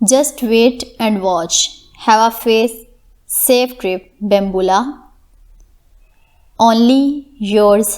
Just wait and watch. Have a safe trip, Bambula. Only yours,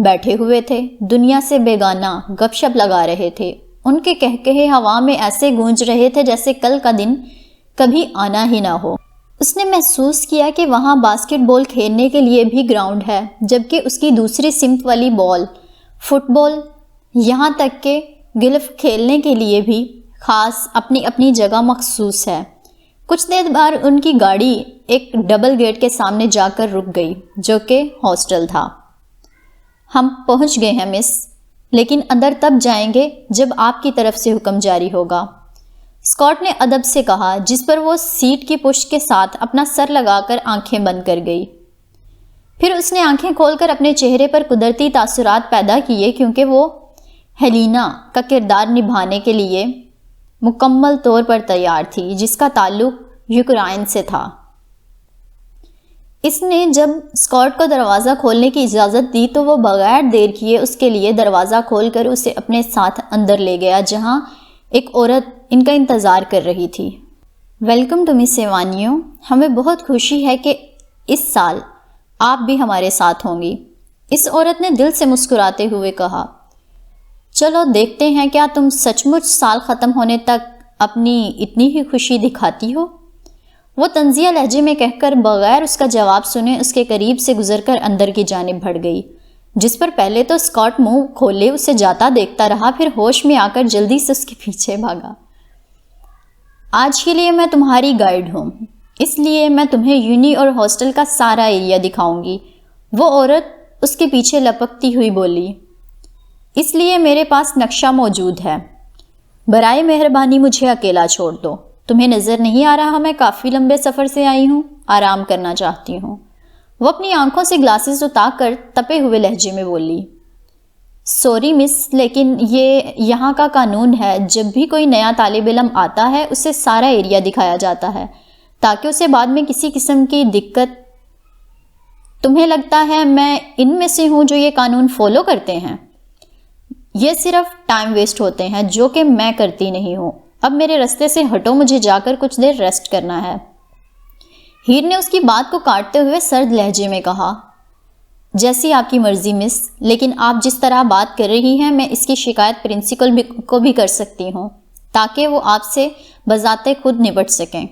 بیٹھے ہوئے تھے، دنیا سے بیگانہ گپ شپ لگا رہے تھے۔ ان کے کہکہے ہوا میں ایسے گونج رہے تھے جیسے کل کا دن کبھی آنا ہی نہ ہو۔ اس نے محسوس کیا کہ وہاں باسکٹ بال کھیلنے کے لیے بھی گراؤنڈ ہے، جبکہ اس کی دوسری سمت والی بال، فٹ بال، یہاں تک کہ گلف کھیلنے کے لیے بھی خاص اپنی اپنی جگہ مخصوص ہے۔ کچھ دیر بعد ان کی گاڑی ایک ڈبل گیٹ کے سامنے جا کر رک گئی، جو کہ ہاسٹل تھا۔ ہم پہنچ گئے ہیں مس، لیکن اندر تب جائیں گے جب آپ کی طرف سے حکم جاری ہوگا، اسکاٹ نے ادب سے کہا، جس پر وہ سیٹ کی پشت کے ساتھ اپنا سر لگا کر آنکھیں بند کر گئی۔ پھر اس نے آنکھیں کھول کر اپنے چہرے پر قدرتی تاثرات پیدا کیے، کیونکہ وہ ہیلینا کا کردار نبھانے کے لیے مکمل طور پر تیار تھی، جس کا تعلق یوکرائن سے تھا۔ اس نے جب اسکاٹ کو دروازہ کھولنے کی اجازت دی تو وہ بغیر دیر کیے اس کے لیے دروازہ کھول کر اسے اپنے ساتھ اندر لے گیا، جہاں ایک عورت ان کا انتظار کر رہی تھی۔ ویلکم ٹو مس ایوانیو، ہمیں بہت خوشی ہے کہ اس سال آپ بھی ہمارے ساتھ ہوں گی، اس عورت نے دل سے مسکراتے ہوئے کہا۔ چلو دیکھتے ہیں کیا تم سچ مچ سال ختم ہونے تک اپنی اتنی ہی خوشی دکھاتی ہو۔ وہ طنزیہ لہجے میں کہہ کر بغیر اس کا جواب سنے اس کے قریب سے گزر کر اندر کی جانب بڑھ گئی، جس پر پہلے تو اسکاٹ منہ کھولے اسے جاتا دیکھتا رہا، پھر ہوش میں آ کر جلدی سے اس کے پیچھے بھاگا۔ آج کے لیے میں تمہاری گائیڈ ہوں، اس لیے میں تمہیں یونی اور ہاسٹل کا سارا ایریا دکھاؤں گی، وہ عورت اس کے پیچھے لپکتی ہوئی بولی۔ اس لیے میرے پاس نقشہ موجود ہے، برائے مہربانی مجھے اکیلا چھوڑ دو۔ تمہیں نظر نہیں آ رہا میں کافی لمبے سفر سے آئی ہوں، آرام کرنا چاہتی ہوں۔ وہ اپنی آنکھوں سے گلاسز اتار کر تپے ہوئے لہجے میں بولی۔ سوری مس، لیکن یہ یہاں کا قانون ہے، جب بھی کوئی نیا طالب علم آتا ہے اسے سارا ایریا دکھایا جاتا ہے تاکہ اسے بعد میں کسی قسم کی دقت۔ تمہیں لگتا ہے میں ان میں سے ہوں جو یہ قانون فالو کرتے ہیں؟ یہ صرف ٹائم ویسٹ ہوتے ہیں، جو کہ میں کرتی نہیں ہوں۔ اب میرے رستے سے ہٹو، مجھے جا کر کچھ دیر ریسٹ کرنا ہے۔ ہیر نے اس کی بات کو کاٹتے ہوئے سرد لہجے میں کہا، جیسی آپ کی مرضی مس، لیکن آپ جس طرح بات کر رہی ہیں میں اس کی شکایت پرنسپل کو بھی کر سکتی ہوں تاکہ وہ آپ سے بذات خود نپٹ سکیں۔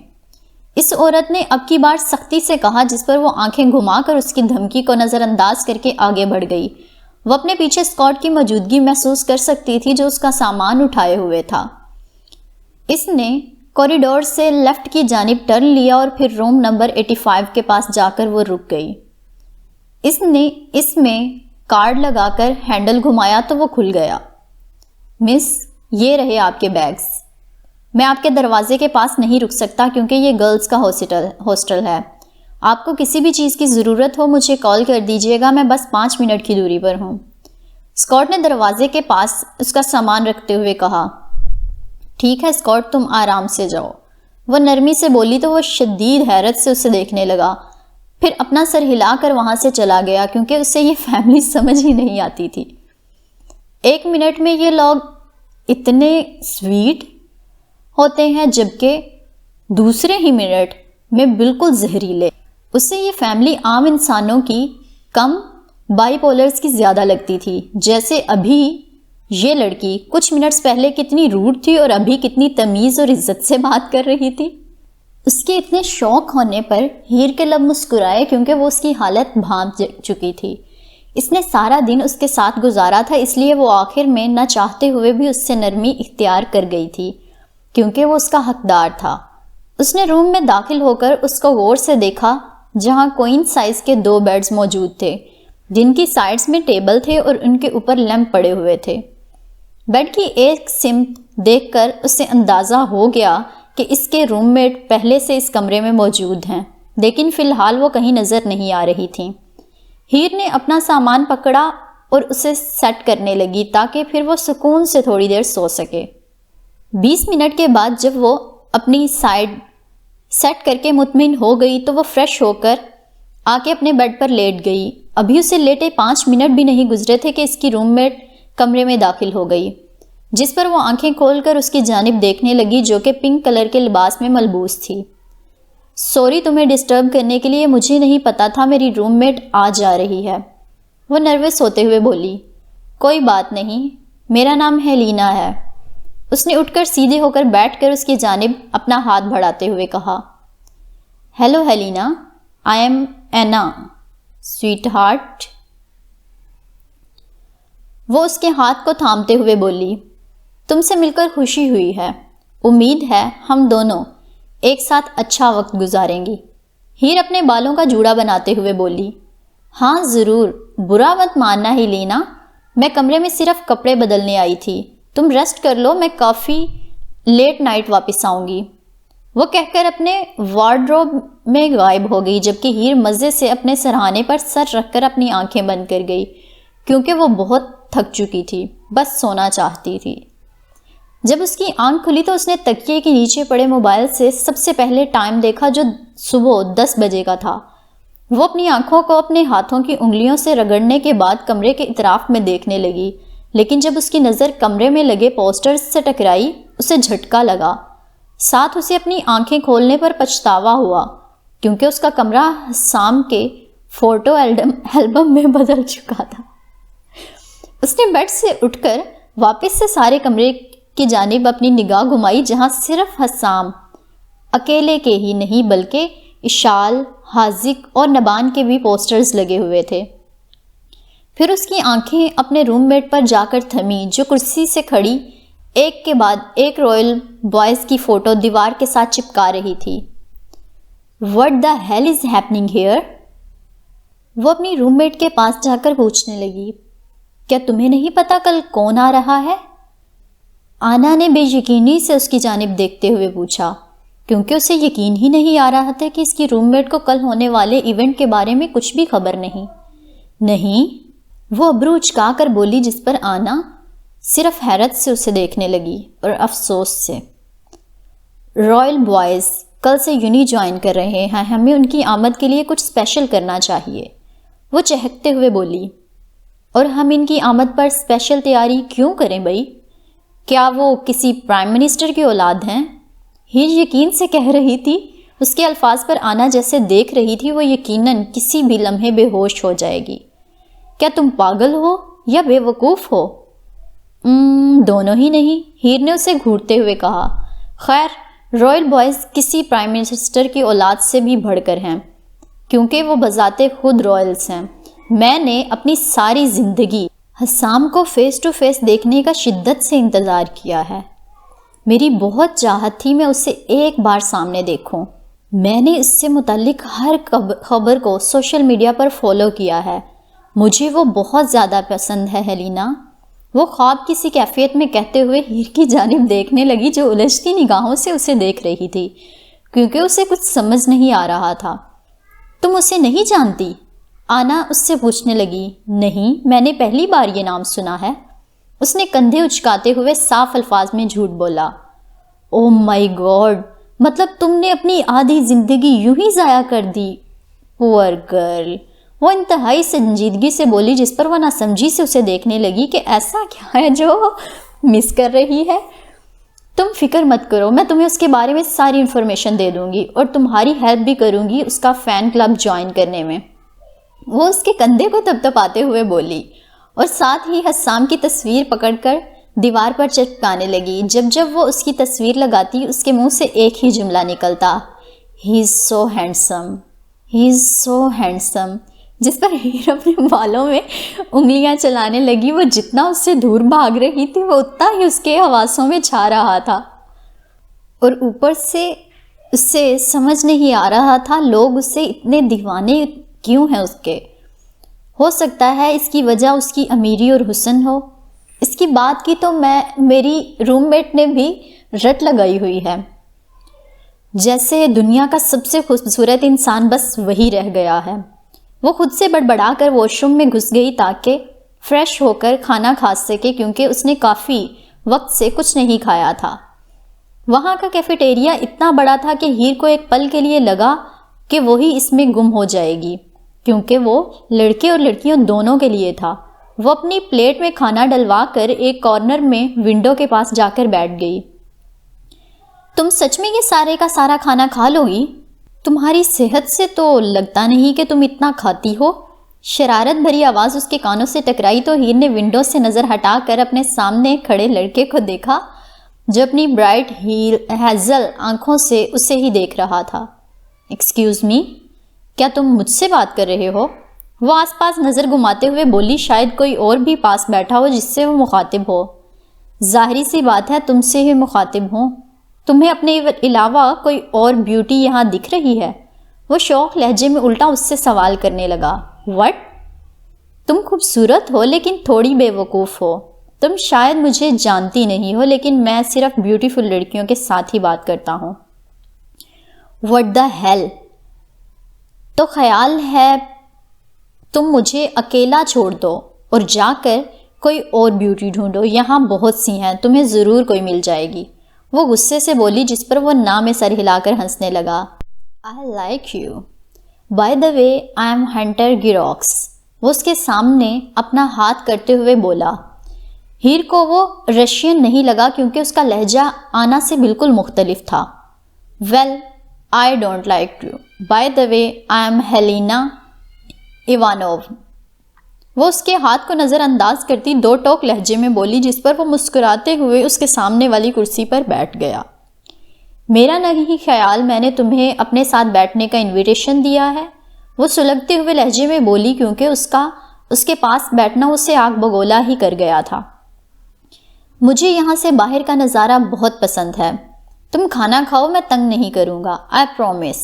اس عورت نے اب کی بار سختی سے کہا، جس پر وہ آنکھیں گھما کر اس کی دھمکی کو نظر انداز کر کے آگے بڑھ گئی۔ وہ اپنے پیچھے اسکاٹ کی موجودگی محسوس کر سکتی تھی جو اس کا سامان اٹھائے ہوئے تھا۔ اس نے کوریڈور سے لیفٹ کی جانب ٹرن لیا اور پھر روم نمبر 85 کے پاس جا کر وہ رک گئی۔ اس نے اس میں کارڈ لگا کر ہینڈل گھمایا تو وہ کھل گیا۔ مس، یہ رہے آپ کے بیگز۔ میں آپ کے دروازے کے پاس نہیں رک سکتا کیونکہ یہ گرلز کا ہاسٹل ہے۔ آپ کو کسی بھی چیز کی ضرورت ہو مجھے کال کر دیجیے گا، میں بس 5 منٹ کی دوری پر ہوں۔ اسکاٹ نے دروازے کے پاس اس کا سامان رکھتے ہوئے کہا۔ ٹھیک ہے اسکاٹ، تم آرام سے جاؤ، وہ نرمی سے بولی تو وہ شدید حیرت سے اسے دیکھنے لگا، پھر اپنا سر ہلا کر وہاں سے چلا گیا کیونکہ اسے یہ فیملی سمجھ ہی نہیں آتی تھی۔ 1 منٹ میں یہ لوگ اتنے سویٹ ہوتے ہیں جبکہ دوسرے ہی منٹ میں بالکل زہریلے۔ اسے یہ فیملی عام انسانوں کی کم بائی پولرز کی زیادہ لگتی تھی، جیسے ابھی یہ لڑکی کچھ منٹس پہلے کتنی روڈ تھی اور ابھی کتنی تمیز اور عزت سے بات کر رہی تھی۔ اس کے اتنے شوق ہونے پر ہیر کے لب مسکرائے کیونکہ وہ اس کی حالت بھانپ چکی تھی۔ اس نے سارا دن اس کے ساتھ گزارا تھا، اس لیے وہ آخر میں نہ چاہتے ہوئے بھی اس سے نرمی اختیار کر گئی تھی کیونکہ وہ اس کا حقدار تھا۔ اس نے روم میں داخل ہو کر اس کو غور سے دیکھا جہاں کوئن سائز کے 2 بیڈز موجود تھے جن کی سائڈز میں ٹیبل تھے اور ان کے اوپر لیمپ پڑے ہوئے تھے۔ بیڈ کی ایک سمت دیکھ کر اسے اندازہ ہو گیا کہ اس کے روم میٹ پہلے سے اس کمرے میں موجود ہیں، لیکن فی الحال وہ کہیں نظر نہیں آ رہی تھیں۔ ہیر نے اپنا سامان پکڑا اور اسے سیٹ کرنے لگی تاکہ پھر وہ سکون سے تھوڑی دیر سو سکے۔ 20 منٹ کے بعد جب وہ اپنی سائڈ سیٹ کر کے مطمئن ہو گئی تو وہ فریش ہو کر آ کے اپنے بیڈ پر لیٹ گئی۔ ابھی اسے لیٹے 5 منٹ بھی نہیں گزرے تھے کہ اس کی روم میٹ کمرے میں داخل ہو گئی، جس پر وہ آنکھیں کھول کر اس کی جانب دیکھنے لگی جو کہ پنک کلر کے لباس میں ملبوس تھی۔ سوری تمہیں ڈسٹرب کرنے کے لیے، مجھے نہیں پتا تھا میری روم میٹ آ جا رہی ہے۔ وہ نروس ہوتے ہوئے بولی، کوئی بات نہیں، میرا نام ہیلینا ہے۔ اس نے اٹھ کر سیدھے ہو کر بیٹھ کر اس کی جانب اپنا ہاتھ بڑھاتے ہوئے کہا، ہیلو ہیلینا، آئی ایم اینا، سویٹ ہارٹ۔ وہ اس کے ہاتھ کو تھامتے ہوئے بولی، تم سے مل کر خوشی ہوئی ہے، امید ہے ہم دونوں ایک ساتھ اچھا وقت گزاریں گی۔ ہیر اپنے بالوں کا جوڑا بناتے ہوئے بولی، ہاں ضرور، برا مت ماننا ہیلینا، میں کمرے میں صرف کپڑے بدلنے آئی تھی، تم ریسٹ کر لو، میں کافی لیٹ نائٹ واپس آؤں گی۔ وہ کہہ کر اپنے وارڈروب میں غائب ہو گئی، جبکہ ہیر مزے سے اپنے سرہانے پر سر رکھ کر اپنی آنکھیں بند کر گئی، کیونکہ وہ بہت تھک چکی تھی، بس سونا چاہتی تھی۔ جب اس کی آنکھ کھلی تو اس نے تکیے کے نیچے پڑے موبائل سے سب سے پہلے ٹائم دیکھا، جو صبح 10 بجے کا تھا۔ وہ اپنی آنکھوں کو اپنے ہاتھوں کی انگلیوں سے رگڑنے کے بعد کمرے کے اطراف میں دیکھنے لگی، لیکن جب اس کی نظر کمرے میں لگے پوسٹرز سے ٹکرائی، اسے جھٹکا لگا۔ ساتھ اسے اپنی آنکھیں کھولنے پر پچھتاوا ہوا، کیونکہ اس کا کمرہ حسام کے فوٹو البم میں بدل چکا تھا۔ اس نے بیڈ سے اٹھ کر واپس سے سارے کمرے کی جانب اپنی نگاہ گھمائی، جہاں صرف حسام اکیلے کے ہی نہیں بلکہ اشال، حاذق اور نبان کے بھی پوسٹرز لگے ہوئے تھے۔ پھر اس کی آنکھیں اپنے روم میٹ پر جا کر تھمیں، جو کرسی سے کھڑی ایک کے بعد ایک رائل بوائز کی فوٹو دیوار کے ساتھ چپکا رہی تھی۔ What the hell is happening here؟ وہ اپنی روم میٹ کے پاس جا کر پوچھنے لگی، کیا تمہیں نہیں پتا کل کون آ رہا ہے؟ آنا نے بے یقینی سے اس کی جانب دیکھتے ہوئے پوچھا، کیونکہ اسے یقین ہی نہیں آ رہا تھا کہ اس کی روم میٹ کو کل ہونے والے ایونٹ کے بارے میں کچھ بھی خبر نہیں۔ نہیں، وہ ابرو اچکا کر بولی، جس پر آنا صرف حیرت سے اسے دیکھنے لگی اور افسوس سے۔ رائل بوائز کل سے یونی جوائن کر رہے ہیں، ہمیں ان کی آمد کے لیے کچھ اسپیشل کرنا چاہیے، وہ چہکتے ہوئے بولی۔ اور ہم ان کی آمد پر اسپیشل تیاری کیوں کریں بھائی؟ کیا وہ کسی پرائم منسٹر کی اولاد ہیں؟ ہیر یقین سے کہہ رہی تھی، اس کے الفاظ پر آنا جیسے دیکھ رہی تھی وہ یقیناً کسی بھی لمحے بے ہوش ہو جائے گی۔ کیا تم پاگل ہو یا بے وقوف ہو؟ دونوں ہی نہیں، ہیر نے اسے گھورتے ہوئے کہا۔ خیر، رائل بوائز کسی پرائم منسٹر کی اولاد سے بھی بڑھ کر ہیں، کیونکہ وہ بذات خود رائلز ہیں۔ میں نے اپنی ساری زندگی حسام کو فیس ٹو فیس دیکھنے کا شدت سے انتظار کیا ہے۔ میری بہت چاہت تھی میں اسے ایک بار سامنے دیکھوں۔ میں نے اس سے متعلق ہر خبر کو سوشل میڈیا پر فالو کیا ہے۔ مجھے وہ بہت زیادہ پسند ہے ہیلینا، وہ خواب کسی کیفیت میں کہتے ہوئے ہیر کی جانب دیکھنے لگی، جو الجھتی نگاہوں سے اسے دیکھ رہی تھی، کیونکہ اسے کچھ سمجھ نہیں آ رہا تھا۔ تم اسے نہیں جانتی؟ آنا اس سے پوچھنے لگی۔ نہیں، میں نے پہلی بار یہ نام سنا ہے، اس نے کندھے اچکاتے ہوئے صاف الفاظ میں جھوٹ بولا۔ او مائی گاڈ، مطلب تم نے اپنی آدھی زندگی یوں ہی ضائع کر دی؟ پور گرل، وہ انتہائی سنجیدگی سے بولی، جس پر وہ ناسمجھی سے اسے دیکھنے لگی کہ ایسا کیا ہے جو مس کر رہی ہے۔ تم فکر مت کرو، میں تمہیں اس کے بارے میں ساری انفارمیشن دے دوں گی اور تمہاری ہیلپ بھی کروں گی اس کا فین کلب جوائن کرنے میں۔ وہ اس کے کندھے کو تپتپاتے ہوئے بولی اور ساتھ ہی حسام کی تصویر پکڑ کر دیوار پر چپکانے لگی۔ جب وہ اس کی تصویر لگاتی، اس کے منہ سے ایک ہی جملہ نکلتا، ہی از سو ہینڈسم، ہی از سو ہینڈسم، جس پر ہیر اپنے بالوں میں انگلیاں چلانے لگی۔ وہ جتنا اس سے دور بھاگ رہی تھی، وہ اتنا ہی اس کے حواسوں میں چھا رہا تھا، اور اوپر سے اسے سمجھ نہیں آ رہا تھا لوگ اسے اتنے دیوانے کیوں ہیں اس کے۔ ہو سکتا ہے اس کی وجہ اس کی امیری اور حسن ہو۔ اس کی بات کی تو میری روم میٹ نے بھی رٹ لگائی ہوئی ہے، جیسے دنیا کا سب سے خوبصورت انسان بس وہی رہ گیا ہے۔ وہ خود سے بڑبڑا کر واش روم میں گھس گئی تاکہ فریش ہو کر کھانا کھا سکے، کیونکہ اس نے کافی وقت سے کچھ نہیں کھایا تھا۔ وہاں کا کیفیٹیریا اتنا بڑا تھا کہ ہیر کو ایک پل کے لیے لگا کہ وہی اس میں گم ہو جائے گی، کیونکہ وہ لڑکے اور لڑکیوں دونوں کے لیے تھا۔ وہ اپنی پلیٹ میں کھانا ڈلوا کر ایک کارنر میں ونڈو کے پاس جا کر بیٹھ گئی۔ تم سچ میں یہ سارے کا سارا کھانا کھا لو گی؟ تمہاری صحت سے تو لگتا نہیں کہ تم اتنا کھاتی ہو، شرارت بھری آواز اس کے کانوں سے ٹکرائی تو ہیر نے ونڈو سے نظر ہٹا کر اپنے سامنے کھڑے لڑکے کو دیکھا جو اپنی برائٹ ہیزل آنکھوں سے اسے ہی دیکھ رہا تھا۔ ایکسکیوز می، کیا تم مجھ سے بات کر رہے ہو؟ وہ آس پاس نظر گھماتے ہوئے بولی، شاید کوئی اور بھی پاس بیٹھا ہو جس سے وہ مخاطب ہو۔ ظاہری سی بات ہے تم سے ہی مخاطب ہوں، تمہیں اپنے علاوہ کوئی اور بیوٹی یہاں دکھ رہی ہے؟ وہ شوق لہجے میں الٹا اس سے سوال کرنے لگا۔ وٹ؟ تم خوبصورت ہو لیکن تھوڑی بے وقوف ہو۔ تم شاید مجھے جانتی نہیں ہو لیکن میں صرف بیوٹیفل لڑکیوں کے ساتھ ہی بات کرتا ہوں۔ What the hell? تو خیال ہے تم مجھے اکیلا چھوڑ دو اور جا کر کوئی اور بیوٹی ڈھونڈو، یہاں بہت سی ہیں، تمہیں ضرور کوئی مل جائے گی۔ وہ غصے سے بولی جس پر وہ نہ میں سر ہلا کر ہنسنے لگا۔ I like you. By the way, I am Hunter Girox. وہ اس کے سامنے اپنا ہاتھ کرتے ہوئے بولا۔ ہیر کو وہ رشین نہیں لگا کیونکہ اس کا لہجہ آنا سے بالکل مختلف تھا۔ Well, I don't like you. By the way, I am Helena Ivanov. وہ اس کے ہاتھ کو نظر انداز کرتی دو ٹوک لہجے میں بولی جس پر وہ مسکراتے ہوئے اس کے سامنے والی کرسی پر بیٹھ گیا۔ میرا نہیں خیال میں نے تمہیں اپنے ساتھ بیٹھنے کا انویٹیشن دیا ہے، وہ سلگتے ہوئے لہجے میں بولی کیونکہ اس کے پاس بیٹھنا اسے آگ بگولا ہی کر گیا تھا۔ مجھے یہاں سے باہر کا نظارہ بہت پسند ہے، تم کھانا کھاؤ، میں تنگ نہیں کروں گا، آئی پرومس۔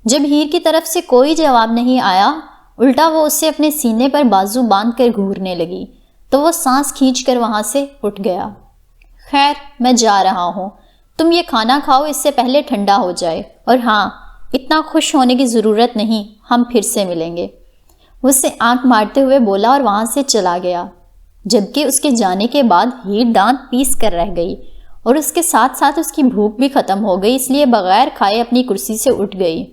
جب ہیر کی طرف سے کوئی جواب نہیں آیا، الٹا وہ اسے اپنے سینے پر بازو باندھ کر گھورنے لگی تو وہ سانس کھینچ کر وہاں سے اٹھ گیا۔ خیر میں جا رہا ہوں، تم یہ کھانا کھاؤ اس سے پہلے ٹھنڈا ہو جائے، اور ہاں اتنا خوش ہونے کی ضرورت نہیں، ہم پھر سے ملیں گے۔ وہ اسے آنکھ مارتے ہوئے بولا اور وہاں سے چلا گیا، جبکہ اس کے جانے کے بعد ہیر دانت پیس کر رہ گئی اور اس کے ساتھ ساتھ اس کی بھوک بھی ختم ہو گئی، اس لیے بغیر کھائے اپنی کرسی سے اٹھ گئی۔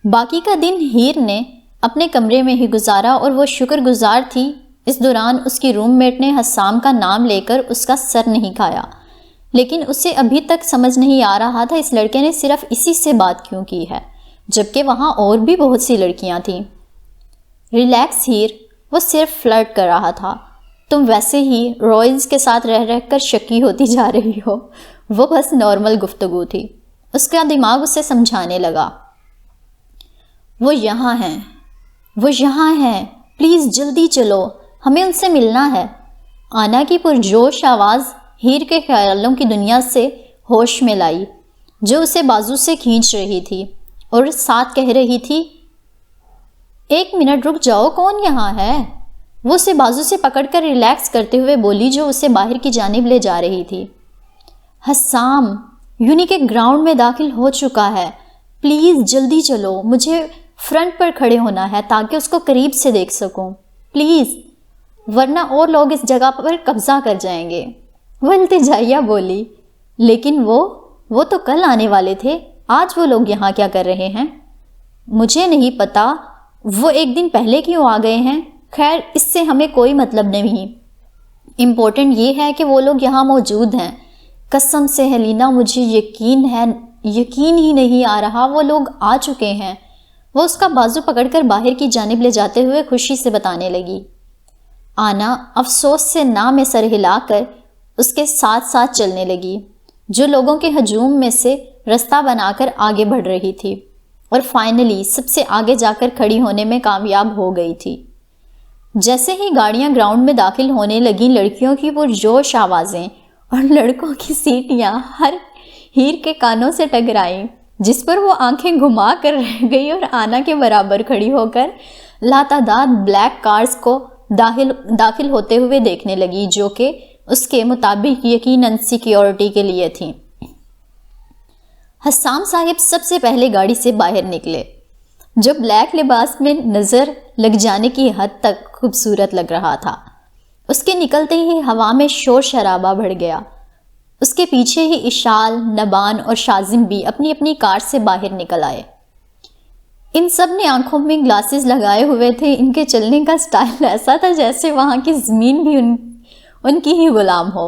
باقی کا دن ہیر نے اپنے کمرے میں ہی گزارا اور وہ شکر گزار تھی اس دوران اس کی روم میٹ نے حسام کا نام لے کر اس کا سر نہیں کھایا، لیکن اسے ابھی تک سمجھ نہیں آ رہا تھا اس لڑکے نے صرف اسی سے بات کیوں کی ہے جبکہ وہاں اور بھی بہت سی لڑکیاں تھیں۔ ریلیکس ہیر، وہ صرف فلرٹ کر رہا تھا، تم ویسے ہی روئلز کے ساتھ رہ رہ کر شکی ہوتی جا رہی ہو۔ وہ بس نارمل گفتگو تھی، اس کا دماغ اسے سمجھانے لگا۔ وہ یہاں ہیں، پلیز جلدی چلو، ہمیں ان سے ملنا ہے۔ آنا کی پرجوش آواز ہیر کے خیالوں کی دنیا سے ہوش میں لائی جو اسے بازو سے کھینچ رہی تھی اور ساتھ کہہ رہی تھی، ایک منٹ رک جاؤ، کون یہاں ہے؟ وہ اسے بازو سے پکڑ کر ریلیکس کرتے ہوئے بولی جو اسے باہر کی جانب لے جا رہی تھی۔ حسام یونی کے گراؤنڈ میں داخل ہو چکا ہے، پلیز جلدی چلو، مجھے فرنٹ پر کھڑے ہونا ہے تاکہ اس کو قریب سے دیکھ سکوں، پلیز، ورنہ اور لوگ اس جگہ پر قبضہ کر جائیں گے۔ وہ التجائیہ بولی، لیکن وہ تو کل آنے والے تھے، آج وہ لوگ یہاں کیا کر رہے ہیں؟ مجھے نہیں پتا وہ ایک دن پہلے کیوں آ گئے ہیں، خیر اس سے ہمیں کوئی مطلب نہیں، امپورٹنٹ یہ ہے کہ وہ لوگ یہاں موجود ہیں۔ قسم سے ہیلینا مجھے یقین ہی نہیں آ رہا وہ لوگ آ چکے ہیں۔ وہ اس کا بازو پکڑ کر باہر کی جانب لے جاتے ہوئے خوشی سے بتانے لگی۔ آنا افسوس سے نہ میں سر ہلا کر اس کے ساتھ ساتھ چلنے لگی جو لوگوں کے ہجوم میں سے رستہ بنا کر آگے بڑھ رہی تھی اور فائنلی سب سے آگے جا کر کھڑی ہونے میں کامیاب ہو گئی تھی۔ جیسے ہی گاڑیاں گراؤنڈ میں داخل ہونے لگیں، لڑکیوں کی پرجوش آوازیں اور لڑکوں کی سیٹیاں ہر ہیر کے کانوں سے ٹکرائیں جس پر وہ آنکھیں گھما کر رہ گئی اور آنا کے برابر کھڑی ہو کر لاتعداد بلیک کارز کو داخل ہوتے ہوئے دیکھنے لگی جو کہ اس کے مطابق یقیناً سیکیورٹی کے لیے تھیں۔ حسام صاحب سب سے پہلے گاڑی سے باہر نکلے جو بلیک لباس میں نظر لگ جانے کی حد تک خوبصورت لگ رہا تھا۔ اس کے نکلتے ہی ہوا میں شور شرابہ بڑھ گیا۔ اس کے پیچھے ہی اشال، نبان اور شازم بھی اپنی اپنی کار سے باہر نکل آئے۔ ان سب نے آنکھوں میں گلاسز لگائے ہوئے تھے، ان کے چلنے کا سٹائل ایسا تھا جیسے وہاں کی زمین بھی ان کی ہی غلام ہو۔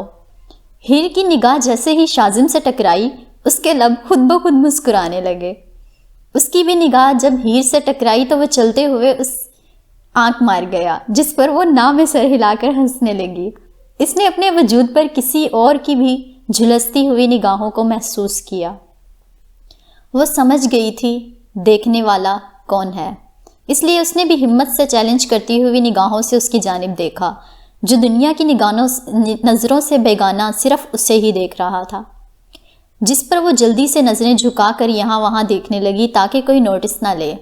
ہیر کی نگاہ جیسے ہی شازم سے ٹکرائی، اس کے لب خود بخود مسکرانے لگے۔ اس کی بھی نگاہ جب ہیر سے ٹکرائی تو وہ چلتے ہوئے اس آنکھ مار گیا، جس پر وہ نہ میں سر ہلا کر ہنسنے لگی۔ اس نے اپنے وجود پر کسی اور کی بھی جھلستی ہوئی نگاہوں کو محسوس کیا۔ وہ سمجھ گئی تھی دیکھنے والا کون ہے، اس لیے اس نے بھی ہمت سے چیلنج کرتی ہوئی نگاہوں سے اس کی جانب دیکھا، جو دنیا کی نظروں سے بیگانہ صرف اسے ہی دیکھ رہا تھا، جس پر وہ جلدی سے نظریں جھکا کر یہاں وہاں دیکھنے لگی تاکہ کوئی نوٹس نہ لے۔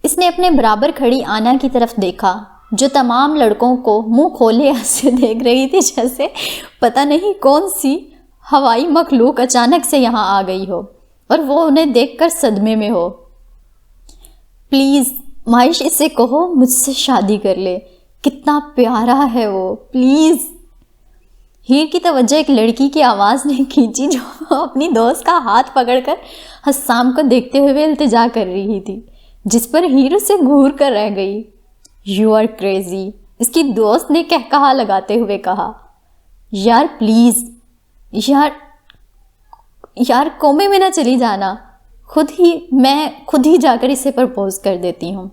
اس نے اپنے برابر کھڑی آنا کی طرف دیکھا، جو تمام لڑکوں کو منہ کھولے ایسے دیکھ رہی تھی جیسے پتہ نہیں کون سی ہوائی مخلوق اچانک سے یہاں آ گئی ہو اور وہ انہیں دیکھ کر صدمے میں ہو۔ پلیز مہیش اسے کہو مجھ سے شادی کر لے، کتنا پیارا ہے وہ، پلیز۔ ہیر کی توجہ ایک لڑکی کی آواز نے کھینچی جو اپنی دوست کا ہاتھ پکڑ کر حسام کو دیکھتے ہوئے التجا کر رہی تھی، جس پر ہیر اسے گھور کر رہ گئی۔ یو آر کریزی، اس کی دوست نے کہا لگاتے ہوئے کہا۔ یار پلیز، یار کومے میں نہ چلی جانا، میں خود ہی جا کر اسے پرپوز کر دیتی ہوں،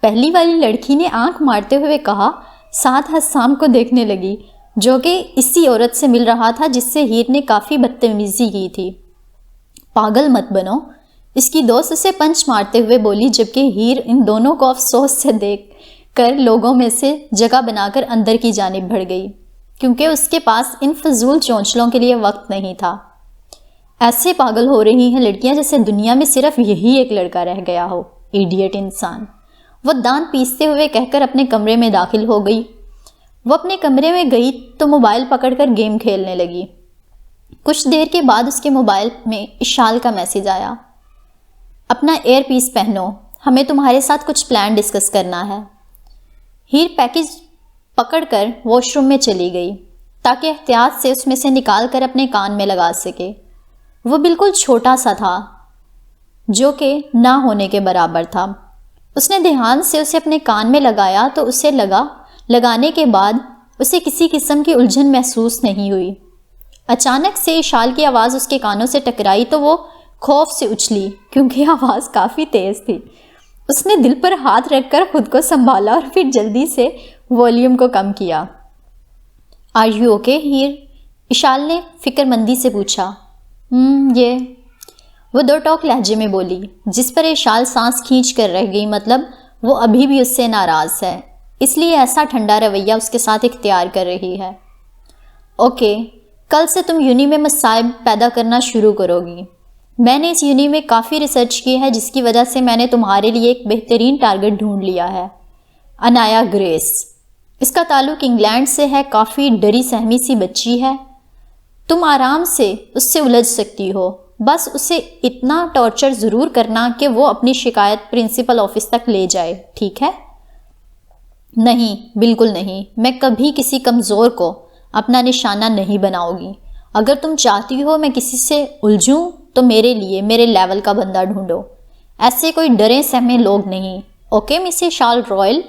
پہلی والی لڑکی نے آنکھ مارتے ہوئے کہا، ساتھ حسام کو دیکھنے لگی جو کہ اسی عورت سے مل رہا تھا جس سے ہیر نے کافی بدتمیزی کی تھی۔ پاگل مت بنو، اس کی دوست اسے پنچ مارتے ہوئے بولی، جبکہ ہیر ان دونوں کو افسوس سے دیکھ کر لوگوں میں سے جگہ بنا کر اندر کی جانب بڑھ گئی، کیونکہ اس کے پاس ان فضول چونچلوں کے لیے وقت نہیں تھا۔ ایسے پاگل ہو رہی ہیں لڑکیاں جیسے دنیا میں صرف یہی ایک لڑکا رہ گیا ہو، ایڈیٹ انسان، وہ دانت پیستے ہوئے کہہ کر اپنے کمرے میں داخل ہو گئی۔ وہ اپنے کمرے میں گئی تو موبائل پکڑ کر گیم کھیلنے لگی۔ کچھ دیر کے بعد اس کے موبائل میں اشال کا میسج آیا، اپنا ایئر پیس پہنو، ہمیں تمہارے ساتھ کچھ پلان ڈسکس کرنا ہے۔ ہیر پیکج پکڑ کر واش روم میں چلی گئی تاکہ احتیاط سے اس میں سے نکال کر اپنے کان میں لگا سکے۔ وہ بالکل چھوٹا سا تھا، جو کہ نہ ہونے کے برابر تھا۔ اس نے دھیان سے اسے اپنے کان میں لگایا تو اسے لگانے کے بعد اسے کسی قسم کی الجھن محسوس نہیں ہوئی۔ اچانک سے اشال کی آواز اس کے کانوں سے ٹکرائی تو وہ خوف سے اچھلی، کیونکہ آواز کافی تیز تھی۔ اس نے دل پر ہاتھ رکھ کر خود کو سنبھالا اور پھر جلدی سے والیوم کو کم کیا۔ آر یو اوکے ہیر؟ اشال نے فکر مندی سے پوچھا۔ یہ وہ دو ٹوک لہجے میں بولی، جس پر اشال سانس کھینچ کر رہ گئی، مطلب وہ ابھی بھی اس سے ناراض ہے، اس لیے ایسا ٹھنڈا رویہ اس کے ساتھ اختیار کر رہی ہے۔ اوکے، کل سے تم یونی میں مصائب پیدا کرنا شروع کرو گی۔ میں نے اس یونی میں کافی ریسرچ کی ہے، جس کی وجہ سے میں نے تمہارے لیے ایک بہترین ٹارگٹ ڈھونڈ لیا ہے، انایا گریس۔ اس کا تعلق انگلینڈ سے ہے، کافی ڈری سہمی سی بچی ہے، تم آرام سے اس سے الجھ سکتی ہو، بس اسے اتنا ٹارچر ضرور کرنا کہ وہ اپنی شکایت پرنسپل آفس تک لے جائے، ٹھیک ہے؟ نہیں، بالکل نہیں، میں کبھی کسی کمزور کو اپنا نشانہ نہیں بناؤ گی۔ اگر تم چاہتی ہو میں کسی سے الجھوں تو میرے لیے میرے لیول کا بندہ ڈھونڈو، ایسے کوئی ڈرے سہمے لوگ نہیں۔ اوکے مسز شال رائل،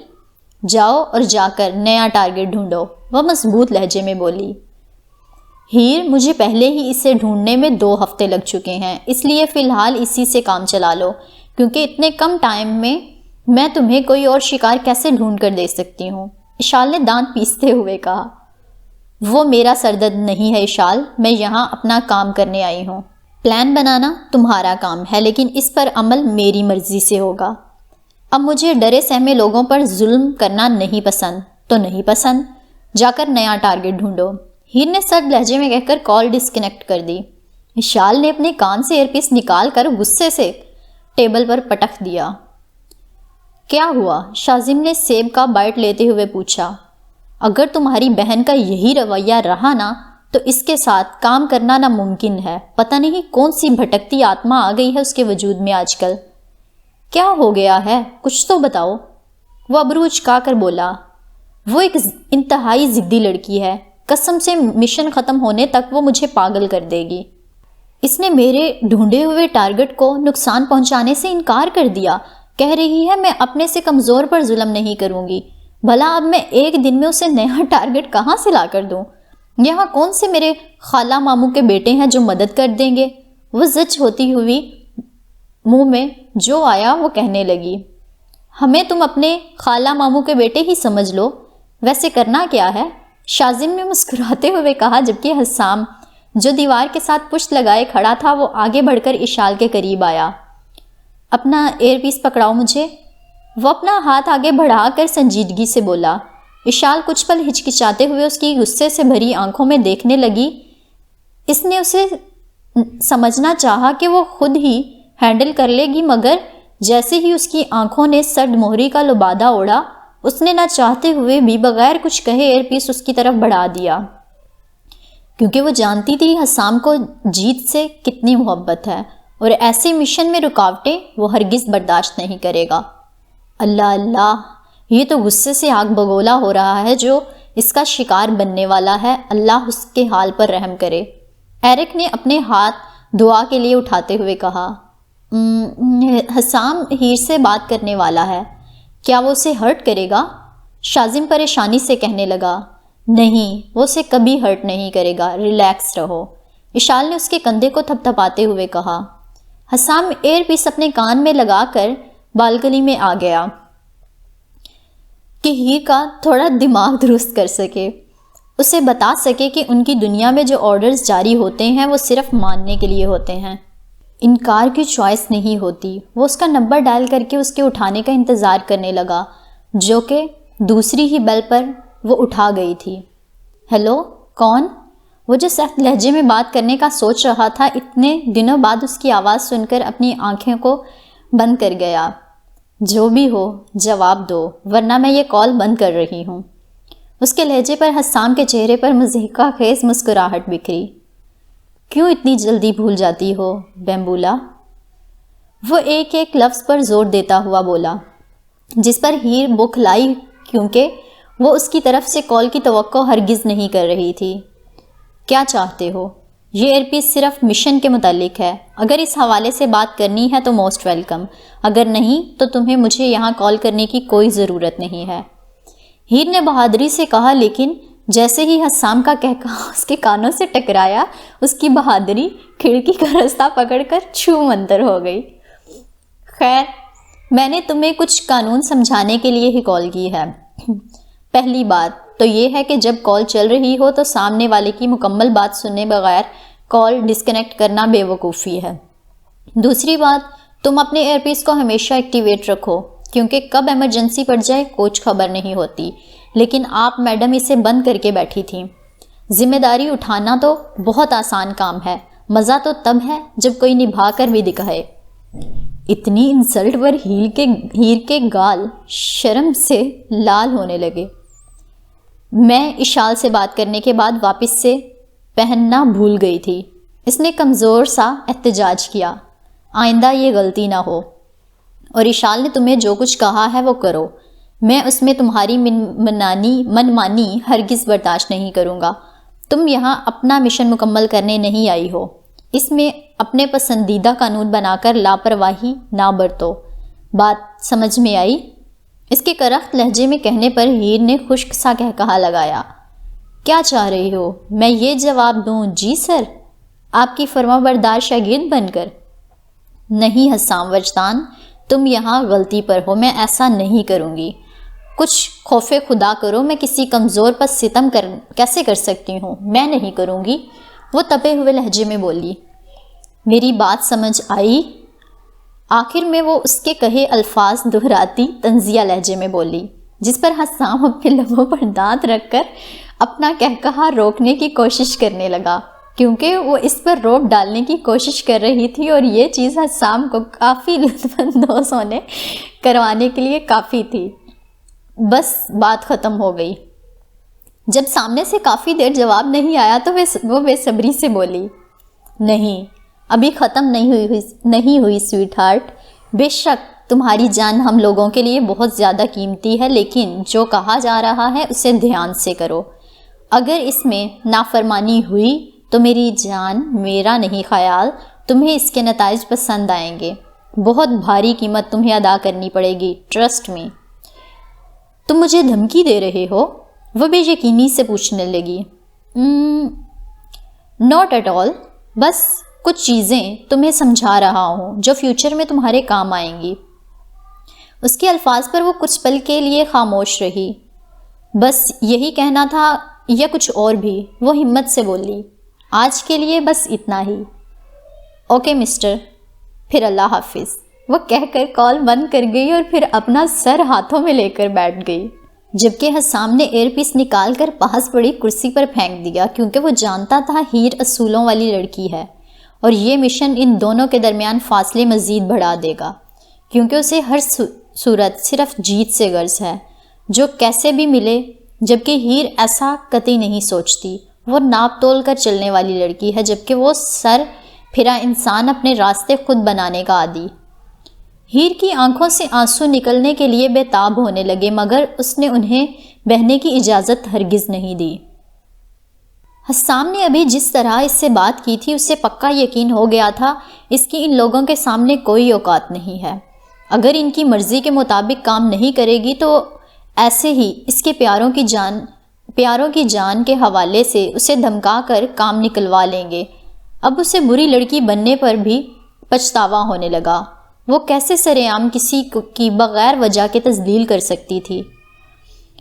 جاؤ اور جا کر نیا ٹارگٹ ڈھونڈو، وہ مضبوط لہجے میں بولی۔ ہیر، مجھے پہلے ہی اسے ڈھونڈنے میں 2 ہفتے لگ چکے ہیں، اس لیے فی الحال اسی سے کام چلا لو، کیونکہ اتنے کم ٹائم میں تمہیں کوئی اور شکار کیسے ڈھونڈ کر دے سکتی ہوں، اشال نے دانت پیستے ہوئے کہا۔ وہ میرا سردرد نہیں ہے اشال، میں یہاں اپنا کام کرنے آئی ہوں۔ پلان بنانا تمہارا کام ہے، لیکن اس پر عمل میری مرضی سے ہوگا۔ اب مجھے ڈرے سہمے لوگوں پر ظلم کرنا نہیں پسند، تو نہیں پسند، جا کر نیا ٹارگٹ ڈھونڈو۔ ہیر نے سرد لہجے میں کہہ کر کال ڈسکنیکٹ کر دی۔ اشال نے اپنے کان سے ایئر پیس نکال کر غصے سے ٹیبل پر پٹک دیا۔ کیا ہوا؟ شازم نے سیب کا بائٹ لیتے ہوئے پوچھا۔ اگر تمہاری بہن کا یہی رویہ رہا نا تو اس کے ساتھ کام کرنا ناممکن ہے، پتہ نہیں کون سی بھٹکتی آتما آ گئی ہے اس کے وجود میں آج کل۔ کیا ہو گیا ہے؟ کچھ تو بتاؤ، وہ ابرو اچکا کر بولا۔ وہ ایک انتہائی ضدی لڑکی ہے، قسم سے مشن ختم ہونے تک وہ مجھے پاگل کر دے گی۔ اس نے میرے ڈھونڈے ہوئے ٹارگٹ کو نقصان پہنچانے سے انکار کر دیا، کہہ رہی ہے میں اپنے سے کمزور پر ظلم نہیں کروں گی۔ بھلا اب میں ایک دن میں اسے نیا ٹارگٹ کہاں سے لا کر دوں؟ یہاں کون سے میرے خالہ ماموں کے بیٹے ہیں جو مدد کر دیں گے؟ وہ زچ ہوتی ہوئی منہ میں جو آیا وہ کہنے لگی، ہمیں تم اپنے خالہ ماموں کے بیٹے ہی سمجھ لو، ویسے کرنا کیا ہے؟ شازم نے مسکراتے ہوئے کہا، جبکہ حسام جو دیوار کے ساتھ پشت لگائے کھڑا تھا وہ آگے بڑھ کر اشال کے قریب آیا۔ اپنا ایئر پیس پکڑاؤ مجھے۔ وہ اپنا ہاتھ آگے بڑھا کر سنجیدگی سے بولا۔ اشال کچھ پل ہچکچاتے ہوئے اس کی غصے سے بھری آنکھوں میں دیکھنے لگی۔ اس نے اسے سمجھنا چاہا کہ وہ خود ہی ہینڈل کر لے گی، مگر جیسے ہی اس کی آنکھوں نے سرد مہری کا لبادہ اوڑھا، اس نے نہ چاہتے ہوئے بھی بغیر کچھ کہے ایئر پیس اس کی طرف بڑھا دیا، کیونکہ وہ جانتی تھی حسام کو جیت سے کتنی محبت ہے اور ایسے مشن میں رکاوٹیں وہ ہرگز برداشت نہیں کرے گا۔ اللہ اللہ، یہ تو غصے سے آگ بگولا ہو رہا ہے جو اس کا شکار بننے والا ہے، اللہ اس کے حال پر رحم کرے۔ ایرک نے اپنے ہاتھ دعا کے لیے اٹھاتے ہوئے کہا، حسام ہیر سے بات کرنے والا ہے، کیا وہ اسے ہرٹ کرے گا؟ شازم پریشانی سے کہنے لگا، نہیں، وہ اسے کبھی ہرٹ نہیں کرے گا، ریلیکس رہو۔ اشال نے اس کے کندھے کو تھپ تھپاتے ہوئے کہا۔ حسام ایئر پیس اپنے کان میں لگا کر بالکنی میں آ گیا کہ ہیر کا تھوڑا دماغ درست کر سکے، اسے بتا سکے کہ ان کی دنیا میں جو آرڈرز جاری ہوتے ہیں وہ صرف ماننے کے لیے ہوتے ہیں، انکار کی چوائس نہیں ہوتی۔ وہ اس کا نمبر ڈائل کر کے اس کے اٹھانے کا انتظار کرنے لگا، جو کہ دوسری ہی بیل پر وہ اٹھا گئی تھی۔ ہیلو، کون؟ وہ جو سخت لہجے میں بات کرنے کا سوچ رہا تھا، اتنے دنوں بعد اس کی آواز سن کر اپنی آنکھیں کو بند کر گیا۔ جو بھی ہو جواب دو، ورنہ میں یہ کال بند کر رہی ہوں۔ اس کے لہجے پر حسام کے چہرے پر مضحکہ خیز مسکراہٹ بکھری۔ کیوں اتنی جلدی بھول جاتی ہو بیمبولا؟ وہ ایک ایک لفظ پر زور دیتا ہوا بولا، جس پر ہیر بوکھلائی، کیونکہ وہ اس کی طرف سے کال کی توقع ہرگز نہیں کر رہی تھی۔ کیا چاہتے ہو؟ یہ ایئر پیس صرف مشن کے متعلق ہے، اگر اس حوالے سے بات کرنی ہے تو موسٹ ویلکم، اگر نہیں تو تمہیں مجھے یہاں کال کرنے کی کوئی ضرورت نہیں ہے۔ ہیر نے بہادری سے کہا، لیکن جیسے ہی حسام کا کہکہا اس کے کانوں سے ٹکرایا، اس کی بہادری کھڑکی کا رستہ پکڑ کر چھو منتر ہو گئی۔ خیر، میں نے تمہیں کچھ قانون سمجھانے کے لیے ہی کال کی ہے۔ پہلی بات تو یہ ہے کہ جب کال چل رہی ہو تو سامنے والے کی مکمل بات سننے بغیر کال ڈسکنیکٹ کرنا بے وقوفی ہے۔ دوسری بات، تم اپنے ایئر پیس کو ہمیشہ ایکٹیویٹ رکھو، کیونکہ کب ایمرجنسی پڑ جائے کچھ خبر نہیں ہوتی، لیکن آپ میڈم اسے بند کر کے بیٹھی تھیں۔ ذمہ داری اٹھانا تو بہت آسان کام ہے، مزہ تو تب ہے جب کوئی نبھا کر بھی دکھائے۔ اتنی انسلٹ پر ہیر کے گال شرم سے لال ہونے لگے۔ میں اشال سے بات کرنے کے بعد واپس سے پہننا بھول گئی تھی، اس نے کمزور سا احتجاج کیا۔ آئندہ یہ غلطی نہ ہو، اور اشال نے تمہیں جو کچھ کہا ہے وہ کرو، میں اس میں تمہاری منمانی ہرگز برداشت نہیں کروں گا۔ تم یہاں اپنا مشن مکمل کرنے نہیں آئی ہو، اس میں اپنے پسندیدہ قانون بنا کر لاپرواہی نہ برتو۔ بات سمجھ میں آئی؟ اس کے کرخت لہجے میں کہنے پر ہیر نے خشک سا کہا لگایا۔ کیا چاہ رہی ہو میں یہ جواب دوں؟ جی سر، آپ کی فرما بردار شاگرد بن کر؟ نہیں حسام وجدان، تم یہاں غلطی پر ہو، میں ایسا نہیں کروں گی۔ کچھ خوف خدا کرو، میں کسی کمزور پر ستم کیسے کر سکتی ہوں؟ میں نہیں کروں گی، وہ تپے ہوئے لہجے میں بولی۔ میری بات سمجھ آئی؟ آخر میں وہ اس کے کہے الفاظ دہراتی طنزیہ لہجے میں بولی، جس پر حسام اپنے لبوں پر دانت رکھ کر اپنا کہا روکنے کی کوشش کرنے لگا، کیونکہ وہ اس پر روک ڈالنے کی کوشش کر رہی تھی اور یہ چیز حسام کو کافی لطف اندوز ہونے کروانے کے لیے کافی تھی۔ بس بات ختم ہو گئی۔ جب سامنے سے کافی دیر جواب نہیں آیا تو وہ بے صبری سے بولی، نہیں ابھی ختم نہیں ہوئی سویٹ ہارٹ، بے شک تمہاری جان ہم لوگوں کے لیے بہت زیادہ قیمتی ہے، لیکن جو کہا جا رہا ہے اسے دھیان سے کرو۔ اگر اس میں نافرمانی ہوئی تو میری جان، میرا نہیں خیال تمہیں اس کے نتائج پسند آئیں گے، بہت بھاری قیمت تمہیں ادا کرنی پڑے گی، ٹرسٹ می۔ تم مجھے دھمکی دے رہے ہو؟ وہ بے یقینی سے پوچھنے لگی۔ ناٹ ایٹ آل، بس کچھ چیزیں تمہیں سمجھا رہا ہوں جو فیوچر میں تمہارے کام آئیں گی۔ اس کے الفاظ پر وہ کچھ پل کے لیے خاموش رہی۔ بس یہی کہنا تھا یا کچھ اور بھی؟ وہ ہمت سے بولی، آج کے لیے بس اتنا ہی۔ اوکے مسٹر، پھر اللہ حافظ، وہ کہہ کر کال بند کر گئی اور پھر اپنا سر ہاتھوں میں لے کر بیٹھ گئی، جبکہ حسام نے ایئر پیس نکال کر پاس پڑی کرسی پر پھینک دیا، کیونکہ وہ جانتا تھا ہیر اصولوں والی لڑکی ہے اور یہ مشن ان دونوں کے درمیان فاصلے مزید بڑھا دے گا، کیونکہ اسے ہر صورت صرف جیت سے غرض ہے، جو کیسے بھی ملے، جبکہ ہیر ایسا قطعی نہیں سوچتی۔ وہ ناپ تول کر چلنے والی لڑکی ہے، جبکہ وہ سر پھرا انسان اپنے راستے خود بنانے کا عادی۔ ہیر کی آنکھوں سے آنسو نکلنے کے لیے بے تاب ہونے لگے، مگر اس نے انہیں بہنے کی اجازت ہرگز نہیں دی۔ حسام نے ابھی جس طرح اس سے بات کی تھی، اسے پکا یقین ہو گیا تھا اس کی ان لوگوں کے سامنے کوئی اوقات نہیں ہے۔ اگر ان کی مرضی کے مطابق کام نہیں کرے گی تو ایسے ہی اس کے پیاروں کی جان کے حوالے سے اسے دھمکا کر کام نکلوا لیں گے۔ اب اسے بری لڑکی بننے پر بھی پچھتاوا ہونے لگا۔ وہ کیسے سر عام کسی کی بغیر وجہ کے تذلیل کر سکتی تھی؟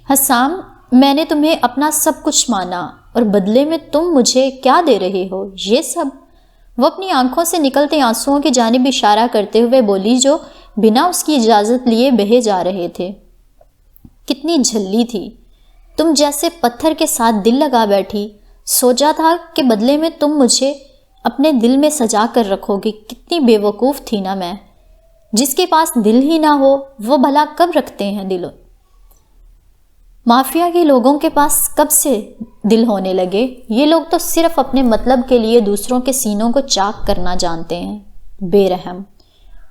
حسام، میں نے تمہیں اپنا سب کچھ مانا اور بدلے میں تم مجھے کیا دے رہے ہو؟ یہ سب؟ وہ اپنی آنکھوں سے نکلتے آنسوؤں کی جانب اشارہ کرتے ہوئے بولی، جو بنا اس کی اجازت لیے بہے جا رہے تھے۔ کتنی جھلی تھی، تم جیسے پتھر کے ساتھ دل لگا بیٹھی، سوچا تھا کہ بدلے میں تم مجھے اپنے دل میں سجا کر رکھو گی۔ کتنی بے وقوف تھی نا میں۔ جس کے پاس دل ہی نہ ہو وہ بھلا کب رکھتے ہیں دل؟ مافیا کے لوگوں کے پاس کب سے دل ہونے لگے؟ یہ لوگ تو صرف اپنے مطلب کے لیے دوسروں کے سینوں کو چاک کرنا جانتے ہیں۔ بے رحم۔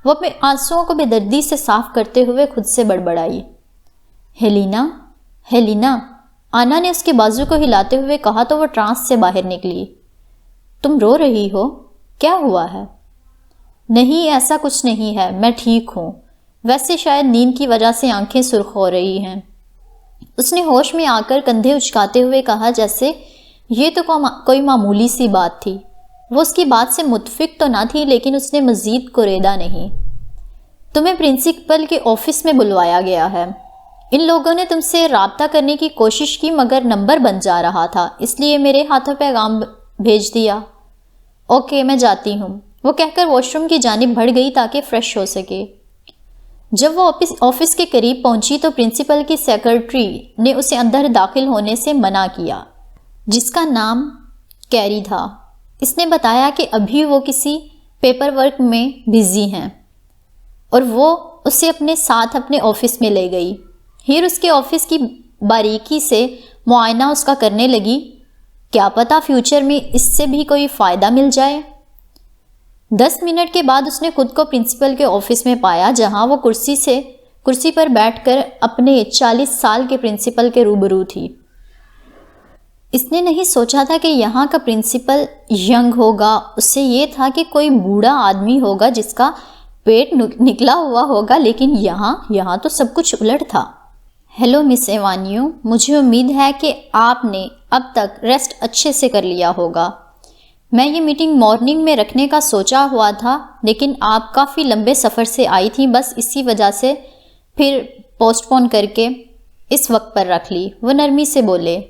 وہ اپنے آنسوؤں کو بے دردی سے صاف کرتے ہوئے خود سے بڑبڑائی، ہیلینا، ہیلینا۔ آنا نے اس کے بازو کو ہلاتے ہوئے کہا تو وہ ٹرانس سے باہر نکلی۔ تم رو رہی ہو، کیا ہوا ہے؟ نہیں، ایسا کچھ نہیں ہے، میں ٹھیک ہوں۔ ویسے شاید نیند کی وجہ سے آنکھیں سرخ ہو رہی ہیں۔ اس نے ہوش میں آ کر کندھے اچکاتے ہوئے کہا، جیسے یہ تو کوئی معمولی سی بات تھی۔ وہ اس کی بات سے متفق تو نہ تھی، لیکن اس نے مزید کوریدا نہیں۔ تمہیں پرنسپل کے آفس میں بلوایا گیا ہے۔ ان لوگوں نے تم سے رابطہ کرنے کی کوشش کی، مگر نمبر بن جا رہا تھا، اس لیے میرے ہاتھوں پیغام بھیج دیا۔ اوکے، میں جاتی ہوں، وہ کہہ کر واش روم کی جانب بڑھ گئی تاکہ فریش ہو سکے۔ جب وہ آفس کے قریب پہنچی تو پرنسپل کی سیکرٹری نے اسے اندر داخل ہونے سے منع کیا، جس کا نام کیری تھا۔ اس نے بتایا کہ ابھی وہ کسی پیپر ورک میں بزی ہیں اور وہ اسے اپنے ساتھ اپنے آفس میں لے گئی۔ ہیر اس کے آفس کی باریکی سے معائنہ اس کا کرنے لگی۔ کیا پتہ فیوچر میں اس سے بھی کوئی فائدہ مل جائے۔ 10 منٹ کے بعد اس نے خود کو پرنسپل کے آفس میں پایا، جہاں وہ کرسی پر بیٹھ کر اپنے 40 سال کے پرنسپل کے روبرو تھی۔ اس نے نہیں سوچا تھا کہ یہاں کا پرنسپل ینگ ہوگا۔ اس سے یہ تھا کہ کوئی بوڑھا آدمی ہوگا جس کا پیٹ نکلا ہوا ہوگا، لیکن یہاں تو سب کچھ الٹ تھا۔ ہیلو مس ایوانیو، مجھے امید ہے کہ آپ نے اب تک ریسٹ اچھے سے کر لیا ہوگا۔ میں یہ میٹنگ مارننگ میں رکھنے کا سوچا ہوا تھا، لیکن آپ کافی لمبے سفر سے آئی تھیں، بس اسی وجہ سے پھر پوسٹ پون کر کے اس وقت پر رکھ لی۔ وہ نرمی سے بولے،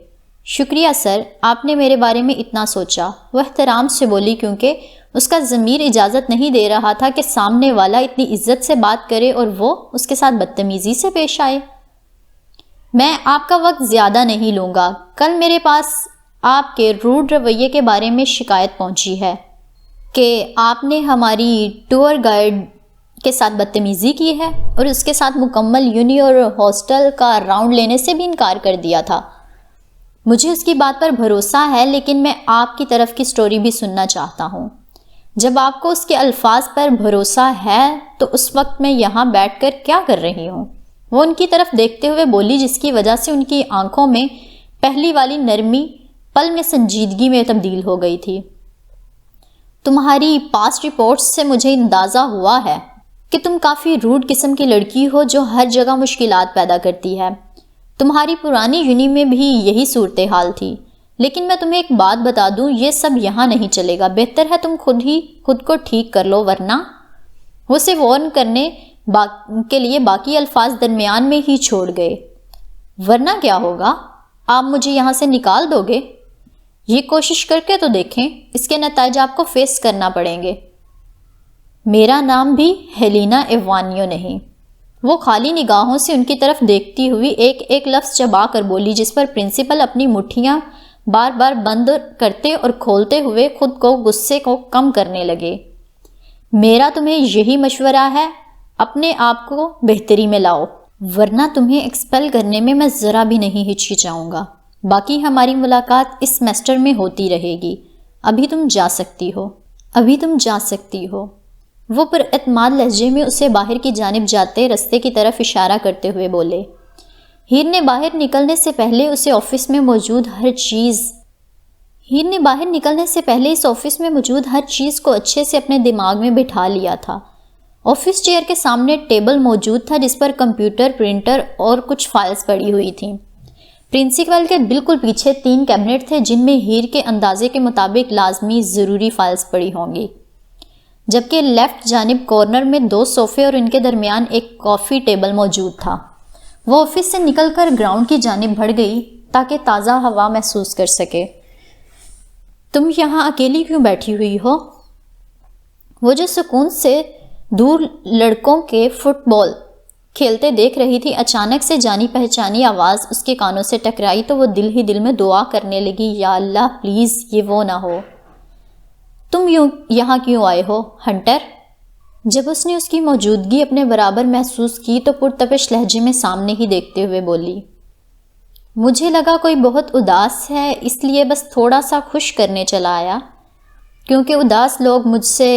شکریہ سر، آپ نے میرے بارے میں اتنا سوچا۔ وہ احترام سے بولی، کیونکہ اس کا ضمیر اجازت نہیں دے رہا تھا کہ سامنے والا اتنی عزت سے بات کرے اور وہ اس کے ساتھ بدتمیزی سے پیش آئے۔ میں آپ کا وقت زیادہ نہیں لوں گا۔ کل میرے پاس آپ کے روڈ رویے کے بارے میں شکایت پہنچی ہے کہ آپ نے ہماری ٹور گائیڈ کے ساتھ بدتمیزی کی ہے اور اس کے ساتھ مکمل یونی اور ہاسٹل کا راؤنڈ لینے سے بھی انکار کر دیا تھا۔ مجھے اس کی بات پر بھروسہ ہے، لیکن میں آپ کی طرف کی سٹوری بھی سننا چاہتا ہوں۔ جب آپ کو اس کے الفاظ پر بھروسہ ہے تو اس وقت میں یہاں بیٹھ کر کیا کر رہی ہوں؟ وہ ان کی طرف دیکھتے ہوئے بولی، جس کی وجہ سے ان کی آنکھوں میں پہلی والی نرمی پل میں سنجیدگی میں تبدیل ہو گئی تھی۔ تمہاری پاسٹ رپورٹس سے مجھے اندازہ ہوا ہے کہ تم کافی روڈ قسم کی لڑکی ہو جو ہر جگہ مشکلات پیدا کرتی ہے۔ تمہاری پرانی یونی میں بھی یہی صورتحال تھی، لیکن میں تمہیں ایک بات بتا دوں، یہ سب یہاں نہیں چلے گا، بہتر ہے تم خود کو ٹھیک کر لو، ورنہ وہ اسے وارن کرنے کے لیے باقی الفاظ درمیان میں ہی چھوڑ گئے۔ ورنہ کیا ہوگا؟ آپ مجھے یہاں سے نکال دو گے؟ یہ کوشش کر کے تو دیکھیں، اس کے نتائج آپ کو فیس کرنا پڑیں گے۔ میرا نام بھی ہیلینا ایوانیو نہیں۔ وہ خالی نگاہوں سے ان کی طرف دیکھتی ہوئی ایک ایک لفظ چبا کر بولی، جس پر پرنسپل اپنی مٹھیاں بار بار بند کرتے اور کھولتے ہوئے خود کو غصے کو کم کرنے لگے۔ میرا تمہیں یہی مشورہ ہے، اپنے آپ کو بہتری میں لاؤ، ورنہ تمہیں ایکسپیل کرنے میں میں ذرا بھی نہیں ہچکچاؤں گا۔ باقی ہماری ملاقات اس سیمسٹر میں ہوتی رہے گی۔ ابھی تم جا سکتی ہو۔ وہ پر اعتماد لہجے میں اسے باہر کی جانب جاتے رستے کی طرف اشارہ کرتے ہوئے بولے۔ ہیر نے باہر نکلنے سے پہلے اس آفس میں موجود ہر چیز کو اچھے سے اپنے دماغ میں بٹھا لیا تھا۔ آفس چیئر کے سامنے ٹیبل موجود تھا جس پر کمپیوٹر، پرنٹر اور کچھ فائلز پڑی ہوئی تھیں۔ پرنسپل کے بالکل پیچھے 3 کیبنٹ تھے جن میں ہیر کے اندازے کے مطابق لازمی ضروری فائلز پڑی ہوں گی، جبکہ لیفٹ جانب کارنر میں 2 صوفے اور ان کے درمیان ایک کافی ٹیبل موجود تھا۔ وہ آفس سے نکل کر گراؤنڈ کی جانب بڑھ گئی تاکہ تازہ ہوا محسوس کر سکے۔ تم یہاں اکیلی کیوں بیٹھی ہوئی ہو؟ وہ جو سکون سے دور لڑکوں کے فٹ بال کھیلتے دیکھ رہی تھی، اچانک سے جانی پہچانی آواز اس کے کانوں سے ٹکرائی تو وہ دل ہی دل میں دعا کرنے لگی، یا اللہ پلیز یہ وہ نہ ہو۔ تم یہاں کیوں آئے ہو ہنٹر؟ جب اس نے اس کی موجودگی اپنے برابر محسوس کی تو پرتپش لہجے میں سامنے ہی دیکھتے ہوئے بولی، مجھے لگا کوئی بہت اداس ہے، اس لیے بس تھوڑا سا خوش کرنے چلا آیا، کیونکہ اداس لوگ مجھ سے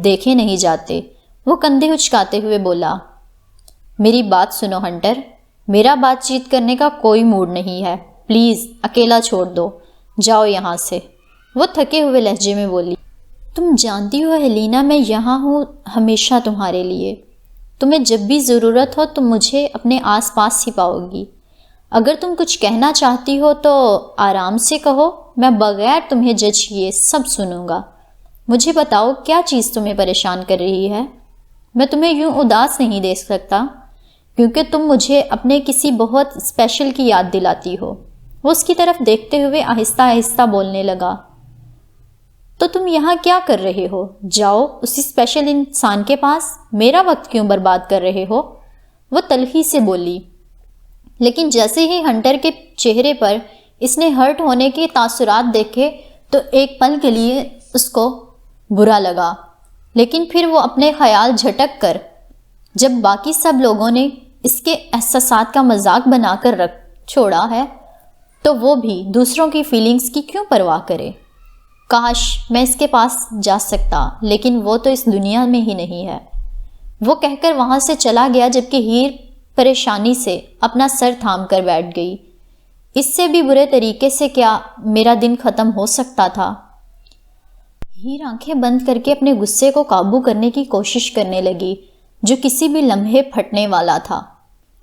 دیکھے نہیں جاتے۔ وہ کندھے اچکاتے ہوئے بولا، میری بات سنو ہنٹر، میرا بات چیت کرنے کا کوئی موڈ نہیں ہے، پلیز اکیلا چھوڑ دو، جاؤ یہاں سے۔ وہ تھکے ہوئے لہجے میں بولی، تم جانتی ہو ہیلینا، میں یہاں ہوں ہمیشہ تمہارے لیے، تمہیں جب بھی ضرورت ہو تم مجھے اپنے آس پاس ہی پاؤ گی۔ اگر تم کچھ کہنا چاہتی ہو تو آرام سے کہو، میں بغیر تمہیں جج کیے سب سنوں گا۔ مجھے بتاؤ کیا چیز تمہیں پریشان کر رہی ہے؟ میں تمہیں یوں اداس نہیں دیکھ سکتا کیونکہ تم مجھے اپنے کسی بہت اسپیشل کی یاد دلاتی ہو۔ وہ اس کی طرف دیکھتے ہوئے آہستہ آہستہ بولنے لگا، تو تم یہاں کیا کر رہے ہو؟ جاؤ اسی اسپیشل انسان کے پاس، میرا وقت کیوں برباد کر رہے ہو؟ وہ تلخی سے بولی، لیکن جیسے ہی ہنٹر کے چہرے پر اس نے ہرٹ ہونے کے تاثرات دیکھے تو ایک پل کے لیے اس کو برا لگا، لیکن پھر وہ اپنے خیال جھٹک کر جب باقی سب لوگوں نے اس کے احساسات کا مذاق بنا کر رکھ چھوڑا ہے تو وہ بھی دوسروں کی فیلنگز کی کیوں پرواہ کرے۔ کاش میں اس کے پاس جا سکتا، لیکن وہ تو اس دنیا میں ہی نہیں ہے۔ وہ کہہ کر وہاں سے چلا گیا جبکہ ہیر پریشانی سے اپنا سر تھام کر بیٹھ گئی۔ اس سے بھی برے طریقے سے کیا میرا دن ختم ہو سکتا تھا؟ ہیر آنکھیں بند کر کے اپنے غصے کو قابو کرنے کی کوشش کرنے لگی جو کسی بھی لمحے پھٹنے والا تھا،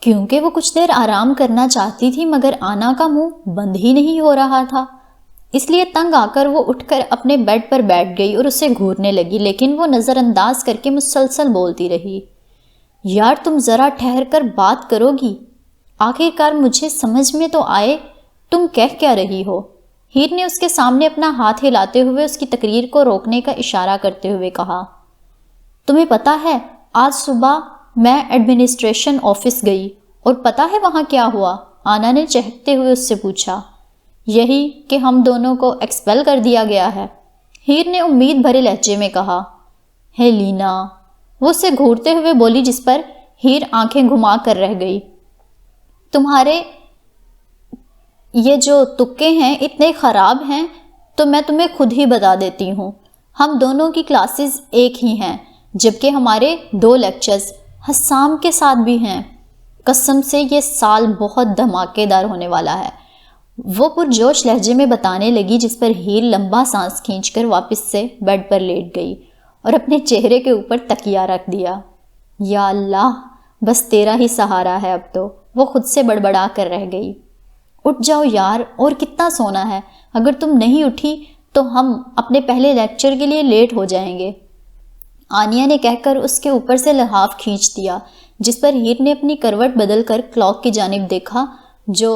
کیونکہ وہ کچھ دیر آرام کرنا چاہتی تھی مگر آنا کا منہ بند ہی نہیں ہو رہا تھا۔ اس لیے تنگ آ کر وہ اٹھ کر اپنے بیڈ پر بیٹھ گئی اور اسے گھورنے لگی، لیکن وہ نظر انداز کر کے مسلسل بولتی رہی، یار تم ذرا ٹھہر کر بات کرو گی؟ آخر کار مجھے سمجھ میں تو آئے تم کہہ کیا رہی ہو۔ ہیر نے اس کے سامنے اپنا ہاتھ ہلاتے ہوئے اس کی تقریر کو روکنے کا اشارہ کرتے ہوئے کہا، تمہیں پتہ ہے آج صبح میں ایڈمنسٹریشن آفس گئی اور پتہ ہے وہاں کیا ہوا؟ آنا نے چہکتے ہوئے اس سے پوچھا۔ یہی کہ ہم دونوں کو ایکسپیل کر دیا گیا ہے، ہیر نے امید بھرے لہجے میں کہا۔ ہیلینا، وہ اسے گھورتے ہوئے بولی جس پر ہیر آنکھیں گھما کر رہ گئی۔ تمہارے یہ جو تکے ہیں اتنے خراب ہیں تو میں تمہیں خود ہی بتا دیتی ہوں، ہم دونوں کی کلاسز ایک ہی ہیں جبکہ ہمارے 2 لیکچرز حسام کے ساتھ بھی ہیں۔ قسم سے یہ سال بہت دھماکے دار ہونے والا ہے، وہ پرجوش لہجے میں بتانے لگی جس پر ہیر لمبا سانس کھینچ کر واپس سے بیڈ پر لیٹ گئی اور اپنے چہرے کے اوپر تکیہ رکھ دیا۔ یا اللہ بس تیرا ہی سہارا ہے اب تو، وہ خود سے بڑبڑا کر رہ گئی۔ اٹھ جاؤ یار، اور کتنا سونا ہے؟ اگر تم نہیں اٹھی تو ہم اپنے پہلے لیکچر کے لیے لیٹ ہو جائیں گے۔ آنیا نے کہہ کر اس کے اوپر سے لحاف کھینچ دیا، جس پر ہیر نے اپنی کروٹ بدل کر کلاک کی جانب دیکھا جو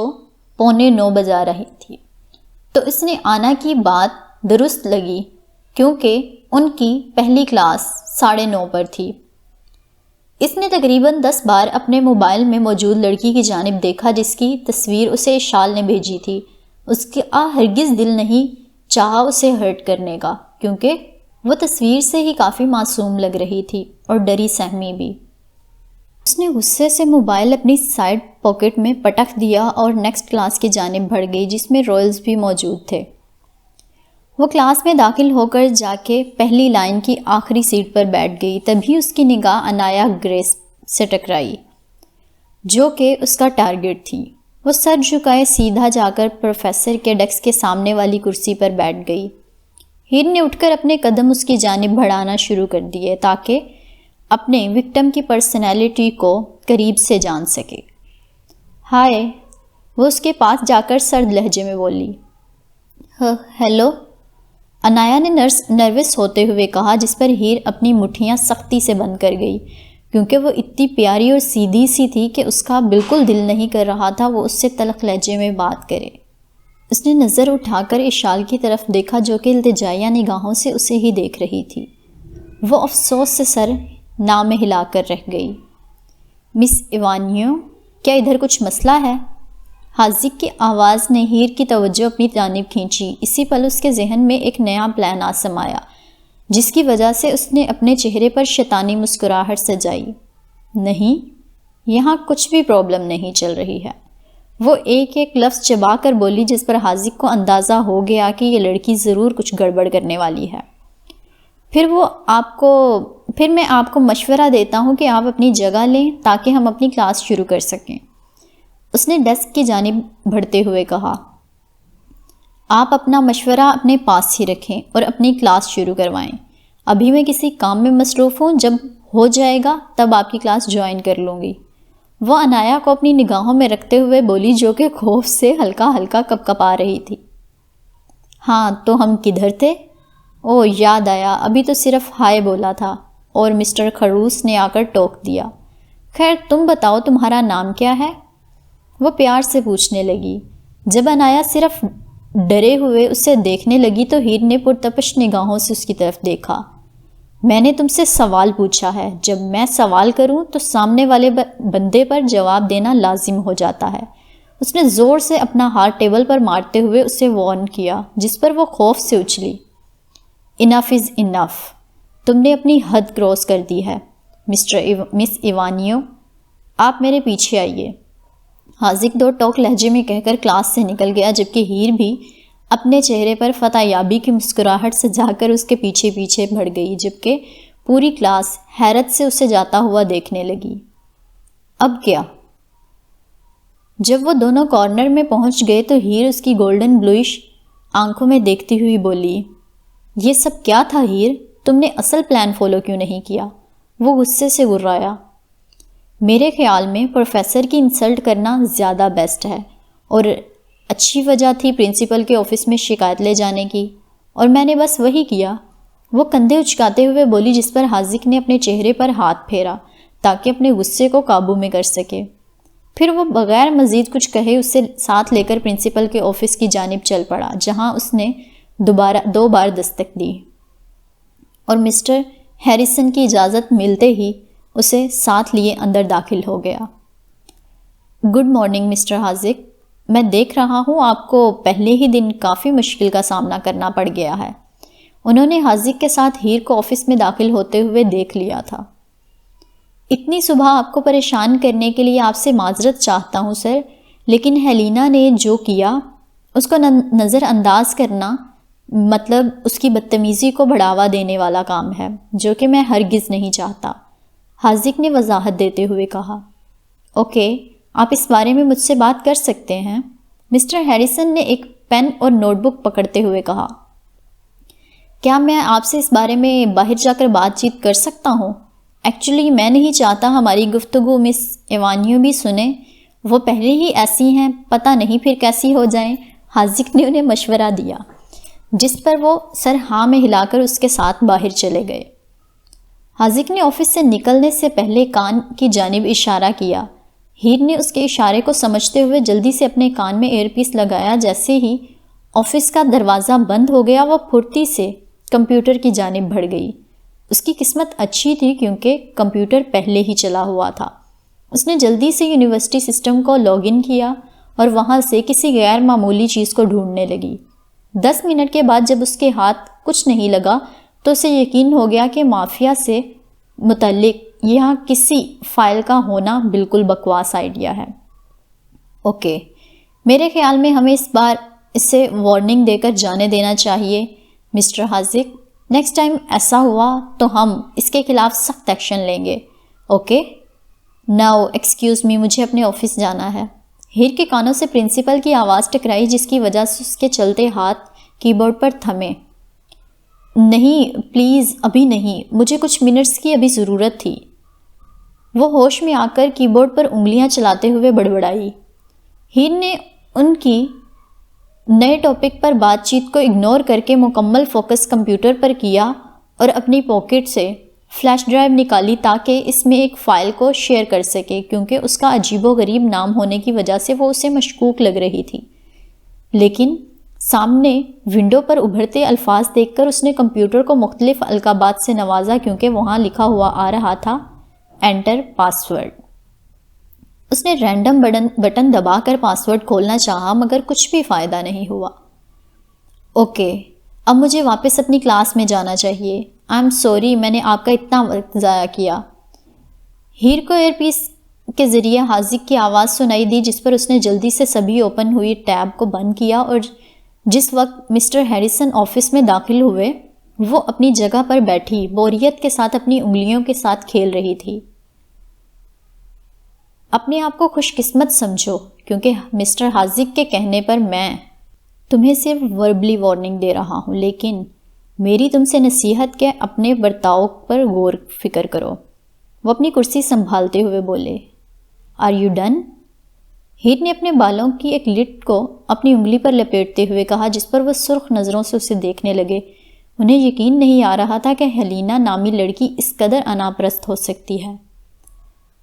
8:45 بجا رہی تھی۔ تو اس نے آنا کی بات درست لگی، کیونکہ ان کی پہلی کلاس 9:30 پر تھی۔ اس نے تقریباً 10 بار اپنے موبائل میں موجود لڑکی کی جانب دیکھا جس کی تصویر اسے اشال نے بھیجی تھی۔ اس کا ہرگز دل نہیں چاہا اسے ہرٹ کرنے کا، کیونکہ وہ تصویر سے ہی کافی معصوم لگ رہی تھی اور ڈری سہمی بھی۔ اس نے غصے سے موبائل اپنی سائیڈ پاکٹ میں پٹک دیا اور نیکسٹ کلاس کی جانب بڑھ گئی جس میں رائلز بھی موجود تھے۔ وہ کلاس میں داخل ہو کر جا کے پہلی لائن کی آخری سیٹ پر بیٹھ گئی۔ تبھی اس کی نگاہ انایا گریس سے ٹکرائی، جو کہ اس کا ٹارگٹ تھی۔ وہ سر جھکائے سیدھا جا کر پروفیسر کے ڈیسک کے سامنے والی کرسی پر بیٹھ گئی۔ ہیر نے اٹھ کر اپنے قدم اس کی جانب بڑھانا شروع کر دیے تاکہ اپنے وکٹم کی پرسنالٹی کو قریب سے جان سکے۔ ہائے، وہ اس کے پاس جا کر سرد لہجے میں بولی۔ ہیلو، انایا نے نروس ہوتے ہوئے کہا، جس پر ہیر اپنی مٹھیاں سختی سے بند کر گئی، کیونکہ وہ اتنی پیاری اور سیدھی سی تھی کہ اس کا بالکل دل نہیں کر رہا تھا وہ اس سے تلخ لہجے میں بات کرے۔ اس نے نظر اٹھا کر اشال کی طرف دیکھا جو کہ التجائیہ نگاہوں سے اسے ہی دیکھ رہی تھی۔ وہ افسوس سے سر نہ میں ہلا کر رہ گئی۔ مس ایوانیو، کیا ادھر کچھ مسئلہ ہے؟ حاذق کی آواز نے ہیر کی توجہ اپنی جانب کھینچی۔ اسی پل اس کے ذہن میں ایک نیا پلان آ سمایا، جس کی وجہ سے اس نے اپنے چہرے پر شیطانی مسکراہٹ سجائی۔ نہیں، یہاں کچھ بھی پرابلم نہیں چل رہی ہے، وہ ایک ایک لفظ چبا کر بولی، جس پر حاذق کو اندازہ ہو گیا کہ یہ لڑکی ضرور کچھ گڑبڑ کرنے والی ہے۔ پھر میں آپ کو مشورہ دیتا ہوں کہ آپ اپنی جگہ لیں تاکہ ہم اپنی کلاس شروع کر سکیں، اس نے ڈیسک کی جانب بڑھتے ہوئے کہا۔ آپ اپنا مشورہ اپنے پاس ہی رکھیں اور اپنی کلاس شروع کروائیں۔ ابھی میں کسی کام میں مصروف ہوں، جب ہو جائے گا تب آپ کی کلاس جوائن کر لوں گی، وہ انایا کو اپنی نگاہوں میں رکھتے ہوئے بولی، جو کہ خوف سے ہلکا ہلکا کپکپا رہی تھی۔ ہاں، تو ہم کدھر تھے؟ او، یاد آیا، ابھی تو صرف ہائے بولا تھا اور مسٹر خروس نے آ کر ٹوک دیا۔ خیر، تم بتاؤ تمہارا نام کیا ہے؟ وہ پیار سے پوچھنے لگی۔ جب انایا صرف ڈرے ہوئے اسے دیکھنے لگی تو ہیر نے پرتپش نگاہوں سے اس کی طرف دیکھا۔ میں نے تم سے سوال پوچھا ہے، جب میں سوال کروں تو سامنے والے بندے پر جواب دینا لازم ہو جاتا ہے۔ اس نے زور سے اپنا ہاتھ ٹیبل پر مارتے ہوئے اسے وارن کیا، جس پر وہ خوف سے اچھلی۔ انف از انف، تم نے اپنی حد کراس کر دی ہے۔ مس ایوانیو، آپ میرے پیچھے آئیے، حاذق دو ٹوک لہجے میں کہہ کر کلاس سے نکل گیا، جبکہ ہیر بھی اپنے چہرے پر فتح یابی کی مسکراہٹ سے جا کر اس کے پیچھے پیچھے بڑھ گئی، جبکہ پوری کلاس حیرت سے اسے جاتا ہوا دیکھنے لگی۔ اب کیا؟ جب وہ دونوں کارنر میں پہنچ گئے تو ہیر اس کی گولڈن بلوئش آنکھوں میں دیکھتی ہوئی بولی، یہ سب کیا تھا ہیر؟ تم نے اصل پلان فالو کیوں نہیں کیا؟ وہ غصے سے گرایا۔ میرے خیال میں پروفیسر کی انسلٹ کرنا زیادہ بیسٹ ہے، اور اچھی وجہ تھی پرنسپل کے آفس میں شکایت لے جانے کی، اور میں نے بس وہی کیا، وہ کندھے اچکاتے ہوئے بولی، جس پر حاذق نے اپنے چہرے پر ہاتھ پھیرا تاکہ اپنے غصے کو قابو میں کر سکے۔ پھر وہ بغیر مزید کچھ کہے اسے ساتھ لے کر پرنسپل کے آفس کی جانب چل پڑا، جہاں اس نے 2 بار دستک دی اور مسٹر ہیریسن کی اجازت ملتے ہی اسے ساتھ لیے اندر داخل ہو گیا۔ گڈ مارننگ مسٹر حاذق، میں دیکھ رہا ہوں آپ کو پہلے ہی دن کافی مشکل کا سامنا کرنا پڑ گیا ہے۔ انہوں نے حاذق کے ساتھ ہیر کو آفس میں داخل ہوتے ہوئے دیکھ لیا تھا۔ اتنی صبح آپ کو پریشان کرنے کے لیے آپ سے معذرت چاہتا ہوں سر، لیکن ہیلینا نے جو کیا اس کو نظر انداز کرنا مطلب اس کی بدتمیزی کو بڑھاوا دینے والا کام ہے، جو کہ میں ہرگز نہیں چاہتا، حاذق نے وضاحت دیتے ہوئے کہا۔ اوکے، آپ اس بارے میں مجھ سے بات کر سکتے ہیں، مسٹر ہیریسن نے ایک پین اور نوٹ بک پکڑتے ہوئے کہا۔ کیا میں آپ سے اس بارے میں باہر جا کر بات چیت کر سکتا ہوں؟ ایکچولی میں نہیں چاہتا ہماری گفتگو مس ایوانیو بھی سنیں، وہ پہلے ہی ایسی ہیں، پتہ نہیں پھر کیسی ہو جائیں۔ حاذق نے انہیں مشورہ دیا، جس پر وہ سر ہاں میں ہلا کر اس کے ساتھ باہر چلے گئے۔ حاذق نے آفس سے نکلنے سے پہلے کان کی جانب اشارہ کیا۔ ہیر نے اس کے اشارے کو سمجھتے ہوئے جلدی سے اپنے کان میں ایئر پیس لگایا۔ جیسے ہی آفس کا دروازہ بند ہو گیا، وہ پھرتی سے کمپیوٹر کی جانب بڑھ گئی۔ اس کی قسمت اچھی تھی کیونکہ کمپیوٹر پہلے ہی چلا ہوا تھا۔ اس نے جلدی سے یونیورسٹی سسٹم کو لاگ ان کیا اور وہاں سے کسی غیر معمولی چیز کو ڈھونڈنے لگی۔ 10 منٹ کے بعد جب اس کے ہاتھ کچھ نہیں لگا تو اسے یقین ہو گیا کہ مافیا سے متعلق یہاں کسی فائل کا ہونا بالکل بکواس آئیڈیا ہے۔ اوکے، میرے خیال میں ہمیں اس بار اسے وارننگ دے کر جانے دینا چاہیے مسٹر حاذق۔ نیکسٹ ٹائم ایسا ہوا تو ہم اس کے خلاف سخت ایکشن لیں گے۔ اوکے؟ ناؤ ایکسکیوز می، مجھے اپنے آفس جانا ہے۔ ہیر کے کانوں سے پرنسپل کی آواز ٹکرائی، جس کی وجہ سے اس کے چلتے ہاتھ کی بورڈ پر تھمے۔ نہیں پلیز، ابھی نہیں، مجھے کچھ منٹس کی ابھی ضرورت تھی۔ وہ ہوش میں آ کر کی بورڈ پر انگلیاں چلاتے ہوئے بڑبڑائی۔ ہیر نے ان کی نئے ٹاپک پر بات چیت کو اگنور کر کے مکمل فوکس کمپیوٹر پر کیا اور اپنی پاکٹ سے فلیش ڈرائیو نکالی تاکہ اس میں ایک فائل کو شیئر کر سکے، کیونکہ اس کا عجیب و غریب نام ہونے کی وجہ سے وہ اسے مشکوک لگ رہی تھی۔ لیکن سامنے ونڈو پر ابھرتے الفاظ دیکھ کر اس نے کمپیوٹر کو مختلف القابات سے نوازا، کیونکہ وہاں لکھا ہوا آ رہا تھا انٹر پاسورڈ۔ اس نے رینڈم بٹن دبا کر پاسورڈ کھولنا چاہا، مگر کچھ بھی فائدہ نہیں ہوا۔ اوکے، اب مجھے واپس اپنی کلاس میں جانا چاہیے۔ آئی ایم سوری، میں نے آپ کا اتنا وقت ضائع کیا۔ ہیر کو ایئر پیس کے ذریعے حاذق کی آواز سنائی دی، جس پر اس نے جلدی سے سبھی اوپن ہوئی ٹیب کو بند کیا، اور جس وقت مسٹر ہیریسن آفس میں داخل ہوئے وہ اپنی جگہ پر بیٹھی بوریت کے ساتھ اپنی انگلیوں کے ساتھ کھیل رہی تھی۔ اپنے آپ کو خوش قسمت سمجھو، کیونکہ مسٹر حاذق کے کہنے پر میں تمہیں صرف وربلی وارننگ دے رہا ہوں، لیکن میری تم سے نصیحت کہ اپنے برتاؤ پر غور فکر کرو۔ وہ اپنی کرسی سنبھالتے ہوئے بولے، آر یو ڈن؟ ہیر نے اپنے بالوں کی ایک لٹ کو اپنی انگلی پر لپیٹتے ہوئے کہا، جس پر وہ سرخ نظروں سے اسے دیکھنے لگے۔ انہیں یقین نہیں آ رہا تھا کہ ہیلینا نامی لڑکی اس قدر اناپرست ہو سکتی ہے۔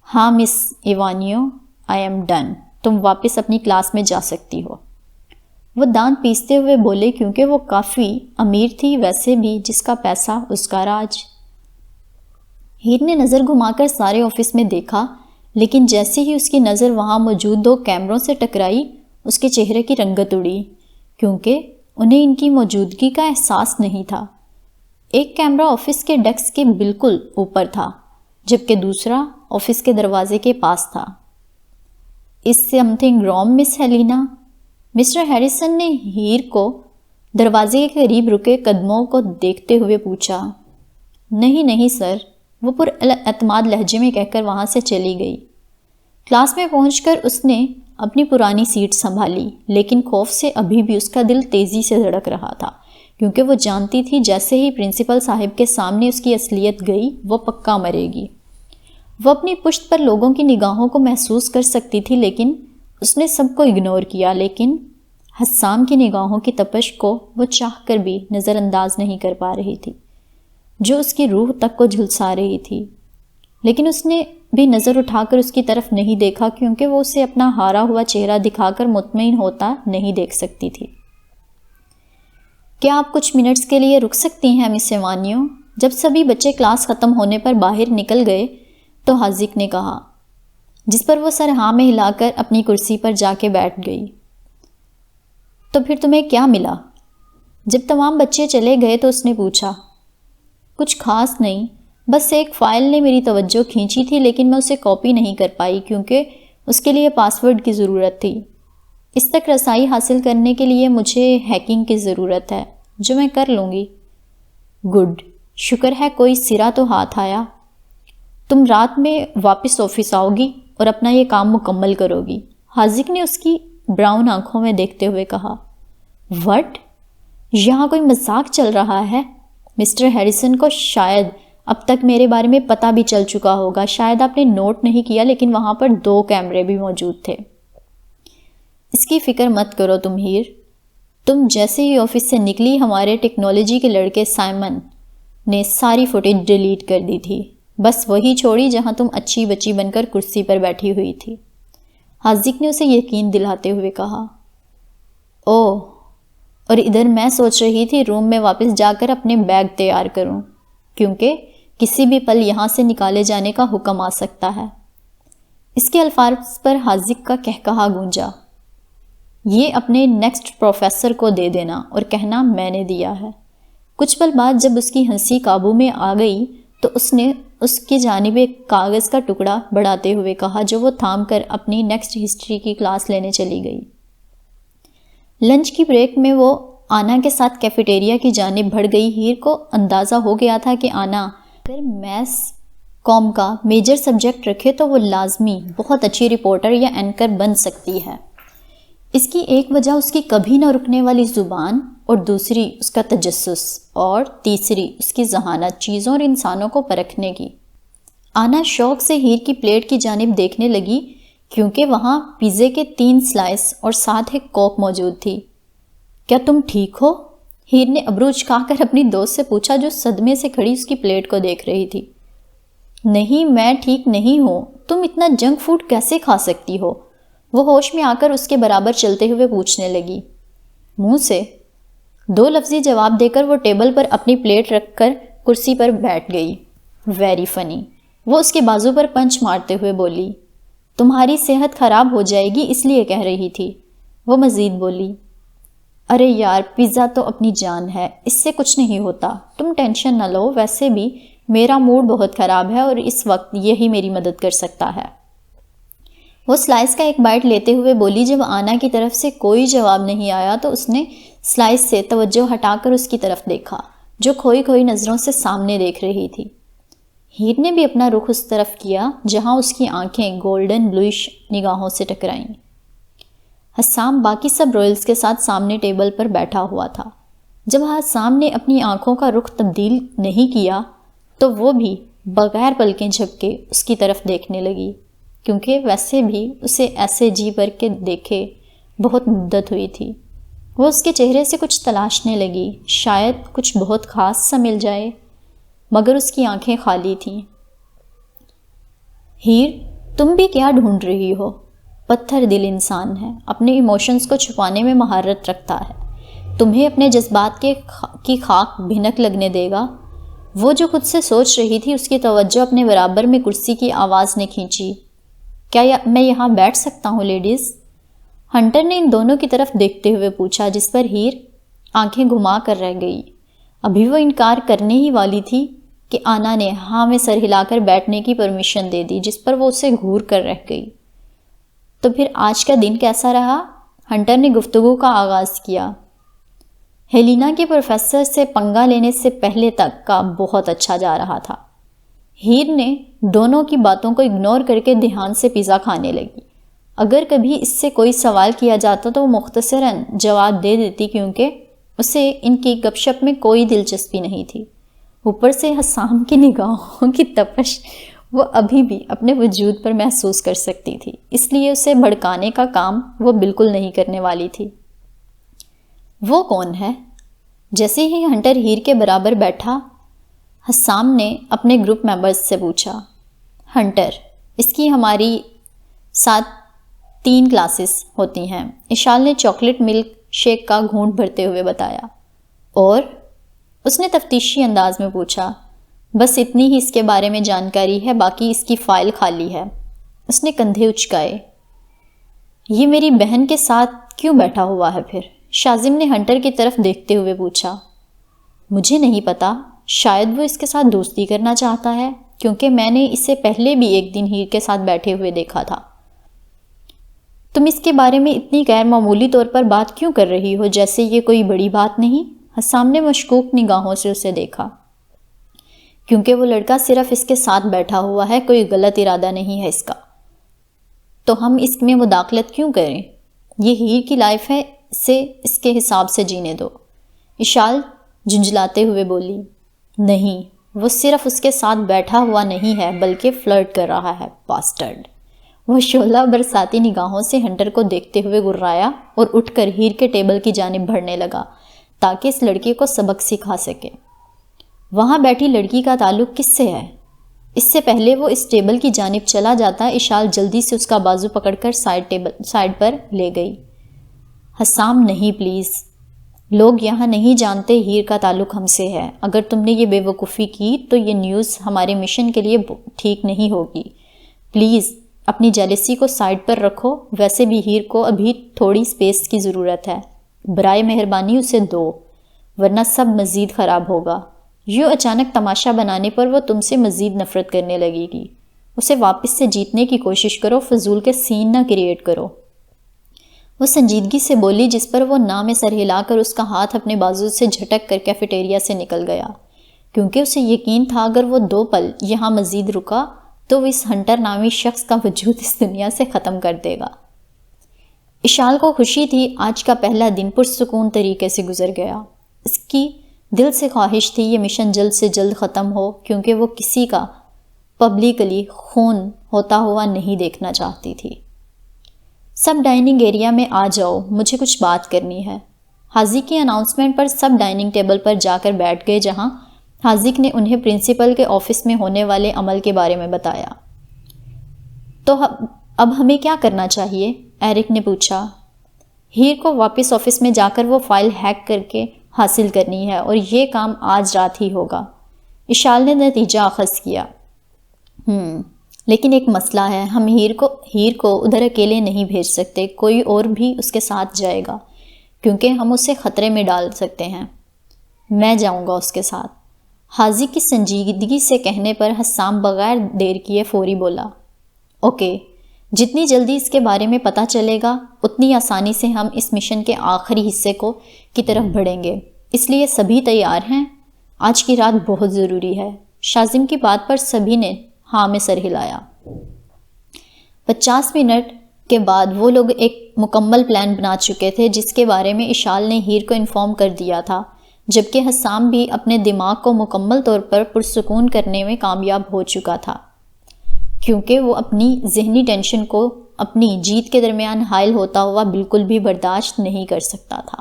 ہاں مس ایوانیو، آئی ایم ڈن، تم واپس اپنی کلاس میں جا سکتی ہو۔ وہ دانت پیستے ہوئے بولے، کیونکہ وہ کافی امیر تھی ویسے بھی، جس کا پیسہ اس کا راج۔ ہیر نے نظر گھما کر سارے آفس میں دیکھا، لیکن جیسے ہی اس کی نظر وہاں موجود 2 کیمروں سے ٹکرائی، اس کے چہرے کی رنگت اڑی، کیونکہ انہیں ان کی موجودگی کا احساس نہیں تھا۔ ایک کیمرہ آفس کے ڈیسک کے بالکل اوپر تھا، جبکہ دوسرا آفس کے دروازے کے پاس تھا۔ Is something wrong miss Helena? Mister Harrison نے ہیر کو دروازے کے قریب رکے قدموں کو دیکھتے ہوئے پوچھا۔ نہیں سر، وہ پر اعتماد لہجے میں کہہ کر وہاں سے چلی گئی۔ کلاس میں پہنچ کر اس نے اپنی پرانی سیٹ سنبھالی، لیکن خوف سے ابھی بھی اس کا دل تیزی سے دھڑک رہا تھا، کیونکہ وہ جانتی تھی جیسے ہی پرنسپل صاحب کے سامنے اس کی اصلیت گئی، وہ پکا مرے گی۔ وہ اپنی پشت پر لوگوں کی نگاہوں کو محسوس کر سکتی تھی، لیکن اس نے سب کو اگنور کیا، لیکن حسام کی نگاہوں کی تپش کو وہ چاہ کر بھی نظر انداز نہیں کر پا رہی تھی، جو اس کی روح تک کو جھلسا رہی تھی۔ لیکن اس نے بھی نظر اٹھا کر اس کی طرف نہیں دیکھا، کیونکہ وہ اسے اپنا ہارا ہوا چہرہ دکھا کر مطمئن ہوتا نہیں دیکھ سکتی تھی۔ کیا آپ کچھ منٹس کے لیے رک سکتی ہیں مس ایوانیو؟ جب سبھی بچے کلاس ختم ہونے پر باہر نکل گئے تو حاذق نے کہا، جس پر وہ سر ہاں میں ہلا کر اپنی کرسی پر جا کے بیٹھ گئی۔ تو پھر تمہیں کیا ملا؟ جب تمام بچے چلے گئے تو اس نے پوچھا۔ کچھ خاص نہیں، بس ایک فائل نے میری توجہ کھینچی تھی، لیکن میں اسے کاپی نہیں کر پائی کیونکہ اس کے لیے پاسورڈ کی ضرورت تھی۔ اس تک رسائی حاصل کرنے کے لیے مجھے ہیکنگ کی ضرورت ہے، جو میں کر لوں گی۔ گڈ، شکر ہے کوئی سرا تو ہاتھ آیا۔ تم رات میں واپس آفس آؤ گی اور اپنا یہ کام مکمل کرو گی، حاذق نے اس کی براؤن آنکھوں میں دیکھتے ہوئے کہا۔ وٹ؟ یہاں کوئی مذاق چل رہا ہے؟ مسٹر ہیریسن کو شاید اب تک میرے بارے میں پتہ بھی چل چکا ہوگا، شاید آپ نے نوٹ نہیں کیا، لیکن وہاں پر 2 کیمرے بھی موجود تھے۔ اس کی فکر مت کرو تم ہیر، تم جیسے ہی آفس سے نکلی ہمارے ٹیکنالوجی کے لڑکے سائمن نے ساری فوٹیج ڈیلیٹ کر دی تھی، بس وہی چھوڑی جہاں تم اچھی بچی بن کر کرسی پر بیٹھی ہوئی تھی۔ حاذق نے اسے یقین دلاتے ہوئے کہا۔ اوہ، اور ادھر میں سوچ رہی تھی روم میں واپس جا کر اپنے بیگ تیار کروں، کیونکہ کسی بھی پل یہاں سے نکالے جانے کا حکم آ سکتا ہے۔ اس کے الفاظ پر حاذق کا کہکہا گونجا۔ یہ اپنے نیکسٹ پروفیسر کو دے دینا اور کہنا میں نے دیا ہے۔ کچھ پل بعد جب اس کی ہنسی قابو میں آ گئی تو اس نے اس کی جانب ایک کاغذ کا ٹکڑا بڑھاتے ہوئے کہا جو وہ تھام کر اپنی نیکسٹ ہسٹری کی کلاس لینے چلی گئی۔ لنچ کی بریک میں وہ آنا کے ساتھ کیفیٹیریا کی جانب بڑھ گئی۔ ہیر کو اندازہ ہو گیا تھا کہ آنا اگر میس کام کا میجر سبجیکٹ رکھے تو وہ لازمی بہت اچھی رپورٹر یا اینکر بن سکتی ہے۔ اس کی ایک وجہ اس کی کبھی نہ رکنے والی زبان، اور دوسری اس کا تجسس، اور تیسری اس کی ذہانت چیزوں اور انسانوں کو پرکھنے کی۔ آنا شوق سے ہیر کی پلیٹ کی جانب دیکھنے لگی کیونکہ وہاں پیزے کے 3 سلائس اور ساتھ ایک کوک موجود تھی۔ کیا تم ٹھیک ہو؟ ہیر نے ابرو چکا کر اپنی دوست سے پوچھا جو صدمے سے کھڑی اس کی پلیٹ کو دیکھ رہی تھی۔ نہیں، میں ٹھیک نہیں ہوں۔ تم اتنا جنک فوڈ کیسے کھا سکتی ہو؟ وہ ہوش میں آ کر اس کے برابر چلتے ہوئے پوچھنے لگی۔ منہ سے 2 لفظی جواب دے کر وہ ٹیبل پر اپنی پلیٹ رکھ کر کرسی پر بیٹھ گئی۔ ویری فنی، وہ اس کے بازو پر پنچ مارتے ہوئے بولی۔ تمہاری صحت خراب ہو جائے گی اس لیے کہہ رہی تھی، وہ مزید بولی۔ ارے یار، پیزا تو اپنی جان ہے، اس سے کچھ نہیں ہوتا، تم ٹینشن نہ لو، ویسے بھی میرا موڈ بہت خراب ہے اور اس وقت یہی میری مدد کر سکتا ہے۔ وہ سلائس کا ایک بائٹ لیتے ہوئے بولی۔ جب آنا کی طرف سے کوئی جواب نہیں آیا تو اس نے سلائس سے توجہ ہٹا کر اس کی طرف دیکھا جو کھوئی کھوئی نظروں سے سامنے دیکھ رہی تھی۔ ہیر نے بھی اپنا رخ اس طرف کیا جہاں اس کی آنکھیں گولڈن بلوئش نگاہوں سے ٹکرائیں۔ حسام باقی سب رائلز کے ساتھ سامنے ٹیبل پر بیٹھا ہوا تھا۔ جب حسام نے اپنی آنکھوں کا رخ تبدیل نہیں کیا تو وہ بھی بغیر پلکیں جھپکے اس کی طرف دیکھنے لگی، کیونکہ ویسے بھی اسے ایسے جی بھر کے دیکھے بہت مدت ہوئی تھی۔ وہ اس کے چہرے سے کچھ تلاشنے لگی، شاید کچھ بہت خاص سا مل جائے، مگر اس کی آنکھیں خالی تھیں۔ ہیر، تم بھی کیا ڈھونڈ رہی ہو؟ پتھر دل انسان ہے، اپنے ایموشنز کو چھپانے میں مہارت رکھتا ہے، تمہیں اپنے جذبات کی خاک بھنک لگنے دے گا۔ وہ جو خود سے سوچ رہی تھی اس کی توجہ اپنے برابر میں کرسی کی آواز نے کھینچی۔ کیا میں یہاں بیٹھ سکتا ہوں لیڈیز؟ ہنٹر نے ان دونوں کی طرف دیکھتے ہوئے پوچھا، جس پر ہیر آنکھیں گھما کر رہ گئی۔ ابھی وہ انکار کرنے ہی والی تھی کہ آنا نے ہاں میں سر ہلا کر بیٹھنے کی پرمیشن دے دی، جس پر وہ اسے گھور کر رہ گئی۔ تو پھر آج کا دن کیسا رہا؟ ہنٹر نے گفتگو کا آغاز کیا۔ ہیلینا کے پروفیسر سے پنگا لینے سے پہلے تک کا بہت اچھا جا رہا تھا۔ ہیر نے دونوں کی باتوں کو اگنور کر کے دھیان سے پیزا کھانے لگی۔ اگر کبھی اس سے کوئی سوال کیا جاتا تو وہ مختصراً جواب دے دیتی کیونکہ اسے ان کی گپ شپ میں کوئی دلچسپی نہیں تھی۔ اوپر سے حسام کی نگاہوں کی تپش وہ ابھی بھی اپنے وجود پر محسوس کر سکتی تھی، اس لیے اسے بھڑکانے کا کام وہ بالکل نہیں کرنے والی تھی۔ وہ کون ہے؟ جیسے ہی ہنٹر ہیر کے برابر بیٹھا، حسام نے اپنے گروپ ممبرز سے پوچھا۔ ہنٹر، اس کی ہماری ساتھ 3 کلاسز ہوتی ہیں، اشال نے چاکلیٹ ملک شیک کا گھونٹ بھرتے ہوئے بتایا۔ اور اس نے تفتیشی انداز میں پوچھا۔ بس اتنی ہی اس کے بارے میں جانکاری ہے، باقی اس کی فائل خالی ہے۔ اس نے کندھے اچکائے۔ یہ میری بہن کے ساتھ کیوں بیٹھا ہوا ہے پھر؟ شازم نے ہنٹر کی طرف دیکھتے ہوئے پوچھا۔ مجھے نہیں پتا، شاید وہ اس کے ساتھ دوستی کرنا چاہتا ہے، کیونکہ میں نے اسے پہلے بھی ایک دن ہیر کے ساتھ بیٹھے ہوئے دیکھا تھا۔ تم اس کے بارے میں اتنی غیر معمولی طور پر بات کیوں کر رہی ہو، جیسے یہ کوئی بڑی بات نہیں؟ حسام نے مشکوک نگاہوں سے اسے دیکھا۔ کیونکہ وہ لڑکا صرف اس کے ساتھ بیٹھا ہوا ہے، کوئی غلط ارادہ نہیں ہے اس کا، تو ہم اس میں مداخلت کیوں کریں؟ یہ ہیر کی لائف ہے، اسے اس کے حساب سے جینے دو۔ اشال جھنجھلاتے ہوئے بولی۔ نہیں، وہ صرف اس کے ساتھ بیٹھا ہوا نہیں ہے بلکہ فلرٹ کر رہا ہے، باسٹرڈ۔ وہ شعلہ برساتی نگاہوں سے ہنٹر کو دیکھتے ہوئے گرایا اور اٹھ کر ہیر کے ٹیبل کی جانب بڑھنے لگا تاکہ اس لڑکی کو سبق سکھا سکے۔ وہاں بیٹھی لڑکی کا تعلق کس سے ہے؟ اس سے پہلے وہ اس ٹیبل کی جانب چلا جاتا، اشال جلدی سے اس کا بازو پکڑ کر سائڈ پر لے گئی۔ حسام نہیں پلیز، لوگ یہاں نہیں جانتے ہیر کا تعلق ہم سے ہے۔ اگر تم نے یہ بے وقوفی کی تو یہ نیوز ہمارے مشن کے لیے ٹھیک نہیں ہوگی۔ پلیز اپنی جیلسی کو سائڈ پر رکھو، ویسے بھی ہیر کو ابھی تھوڑی سپیس کی ضرورت ہے، برائے مہربانی اسے دو ورنہ سب مزید خراب ہوگا۔ یوں اچانک تماشا بنانے پر وہ تم سے مزید نفرت کرنے لگے گی۔ اسے واپس سے جیتنے کی کوشش کرو، فضول کے سین نہ کریٹ کرو۔ وہ سنجیدگی سے بولی، جس پر وہ نہ میں سر ہلا کر اس کا ہاتھ اپنے بازو سے جھٹک کر کیفیٹیریا سے نکل گیا، کیونکہ اسے یقین تھا اگر وہ 2 پل یہاں مزید رکا تو وہ اس ہنٹر نامی شخص کا وجود اس دنیا سے ختم کر دے گا۔ اشال کو خوشی تھی آج کا پہلا دن پرسکون طریقے سے گزر گیا۔ اس کی دل سے خواہش تھی یہ مشن جلد سے جلد ختم ہو، کیونکہ وہ کسی کا پبلکلی خون ہوتا ہوا نہیں دیکھنا چاہتی تھی۔ سب ڈائننگ ایریا میں آ جاؤ، مجھے کچھ بات کرنی ہے۔ حاذق کی اناؤنسمنٹ پر سب ڈائننگ ٹیبل پر جا کر بیٹھ گئے، جہاں حاذق نے انہیں پرنسپل کے آفس میں ہونے والے عمل کے بارے میں بتایا۔ تو اب ہمیں کیا کرنا چاہیے؟ ایرک نے پوچھا۔ ہیر کو واپس آفس میں جا کر وہ فائل ہیک کر کے حاصل کرنی ہے، اور یہ کام آج رات ہی ہوگا، اشال نے نتیجہ اخذ کیا۔ لیکن ایک مسئلہ ہے، ہم ہیر کو ادھر اکیلے نہیں بھیج سکتے، کوئی اور بھی اس کے ساتھ جائے گا، کیونکہ ہم اسے خطرے میں ڈال سکتے ہیں۔ میں جاؤں گا اس کے ساتھ، حاذق کی سنجیدگی سے کہنے پر حسام بغیر دیر کیے فوری بولا۔ اوکے، جتنی جلدی اس کے بارے میں پتہ چلے گا اتنی آسانی سے ہم اس مشن کے آخری حصے کی طرف بڑھیں گے، اس لیے سبھی تیار ہیں؟ آج کی رات بہت ضروری ہے۔ شازم کی بات پر سبھی نے ہاں میں سر ہلایا۔ 50 منٹ کے بعد وہ لوگ ایک مکمل پلان بنا چکے تھے، جس کے بارے میں اشال نے ہیر کو انفارم کر دیا تھا، جبکہ حسام بھی اپنے دماغ کو مکمل طور پر پرسکون کرنے میں کامیاب ہو چکا تھا، کیونکہ وہ اپنی ذہنی ٹینشن کو اپنی جیت کے درمیان حائل ہوتا ہوا بالکل بھی برداشت نہیں کر سکتا تھا۔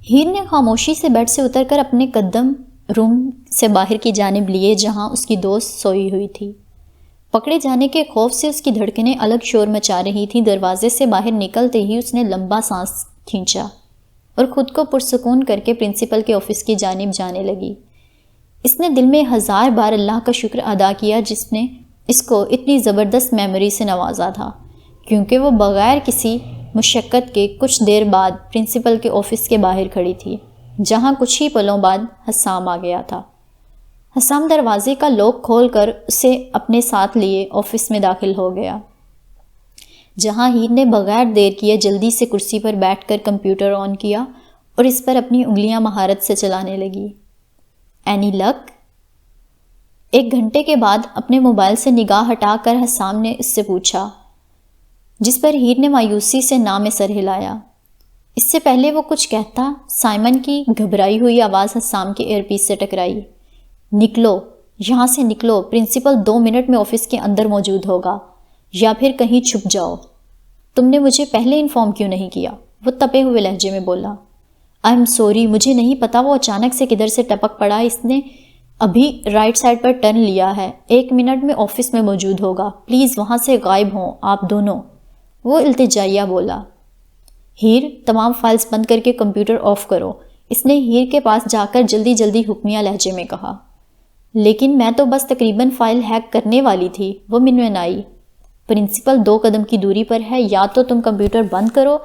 ہیر نے خاموشی سے بیڈ سے اتر کر اپنے قدم روم سے باہر کی جانب لیے، جہاں اس کی دوست سوئی ہوئی تھی۔ پکڑے جانے کے خوف سے اس کی دھڑکنیں الگ شور مچا رہی تھیں۔ دروازے سے باہر نکلتے ہی اس نے لمبا سانس کھینچا اور خود کو پرسکون کر کے پرنسپل کے آفس کی جانب جانے لگی۔ اس نے دل میں 1000 بار اللہ کا شکر ادا کیا جس نے اس کو اتنی زبردست میموری سے نوازا تھا، کیونکہ وہ بغیر کسی مشقت کے کچھ دیر بعد پرنسپل کے آفس کے باہر کھڑی تھی، جہاں کچھ ہی پلوں بعد حسام آ گیا تھا۔ حسام دروازے کا لاک کھول کر اسے اپنے ساتھ لیے آفس میں داخل ہو گیا، جہاں ہیر نے بغیر دیر کیے جلدی سے کرسی پر بیٹھ کر کمپیوٹر آن کیا اور اس پر اپنی انگلیاں مہارت سے چلانے لگی۔ اینی لک؟ 1 گھنٹے کے بعد اپنے موبائل سے نگاہ ہٹا کر حسام نے اس سے پوچھا، جس پر ہیر نے مایوسی سے نہ میں سر ہلایا۔ اس سے پہلے وہ کچھ کہتا، سائمن کی گھبرائی ہوئی آواز حسام کے ایئر پیس سے ٹکرائی۔ نکلو، یہاں سے نکلو، پرنسپل 2 منٹ میں آفس کے اندر موجود ہوگا، یا پھر کہیں چھپ جاؤ۔ تم نے مجھے پہلے انفارم کیوں نہیں کیا؟ وہ تپے ہوئے لہجے میں بولا۔ آئی ایم سوری، مجھے نہیں پتا وہ اچانک سے کدھر سے ٹپک پڑا۔ اس نے ابھی رائٹ سائڈ پر ٹرن لیا ہے، 1 منٹ میں آفس میں موجود ہوگا، پلیز وہاں سے غائب ہوں آپ دونوں، وہ التجائیہ بولا۔ ہیر، تمام فائلز بند کر کے کمپیوٹر آف کرو، اس نے ہیر کے پاس جا کر جلدی جلدی حکمیہ لہجے میں کہا۔ لیکن میں تو بس تقریباً فائل ہیک کرنے والی تھی، وہ منمنائی۔ پرنسپل 2 قدم کی دوری پر ہے، یا تو تم کمپیوٹر بند کرو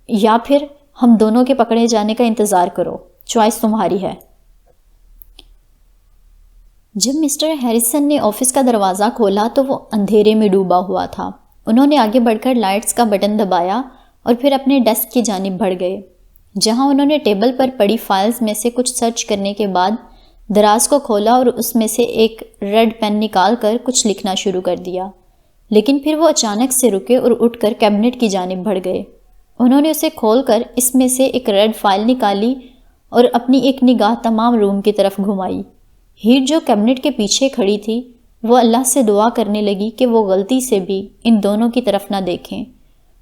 یا پھر ہم دونوں کے پکڑے جانے کا انتظار کرو، چوائس تمہاری ہے۔ جب مسٹر ہیریسن نے آفس کا دروازہ کھولا تو وہ اندھیرے میں ڈوبا ہوا تھا۔ انہوں نے آگے بڑھ کر لائٹس کا بٹن دبایا اور پھر اپنے ڈیسک کی جانب بڑھ گئے، جہاں انہوں نے ٹیبل پر پڑی فائلز میں سے کچھ سرچ کرنے کے بعد دراز کو کھولا اور اس میں سے ایک ریڈ پین نکال کر کچھ لکھنا شروع کر دیا۔ لیکن پھر وہ اچانک سے رکے اور اٹھ کر کیبنٹ کی جانب بڑھ گئے۔ انہوں نے اسے کھول کر اس میں سے ایک ریڈ فائل نکالی اور اپنی ایک نگاہ تمام روم کی طرف گھمائی۔ ہیر جو کیبنٹ کے پیچھے کھڑی تھی وہ اللہ سے دعا کرنے لگی کہ وہ غلطی سے بھی ان دونوں کی طرف نہ دیکھیں۔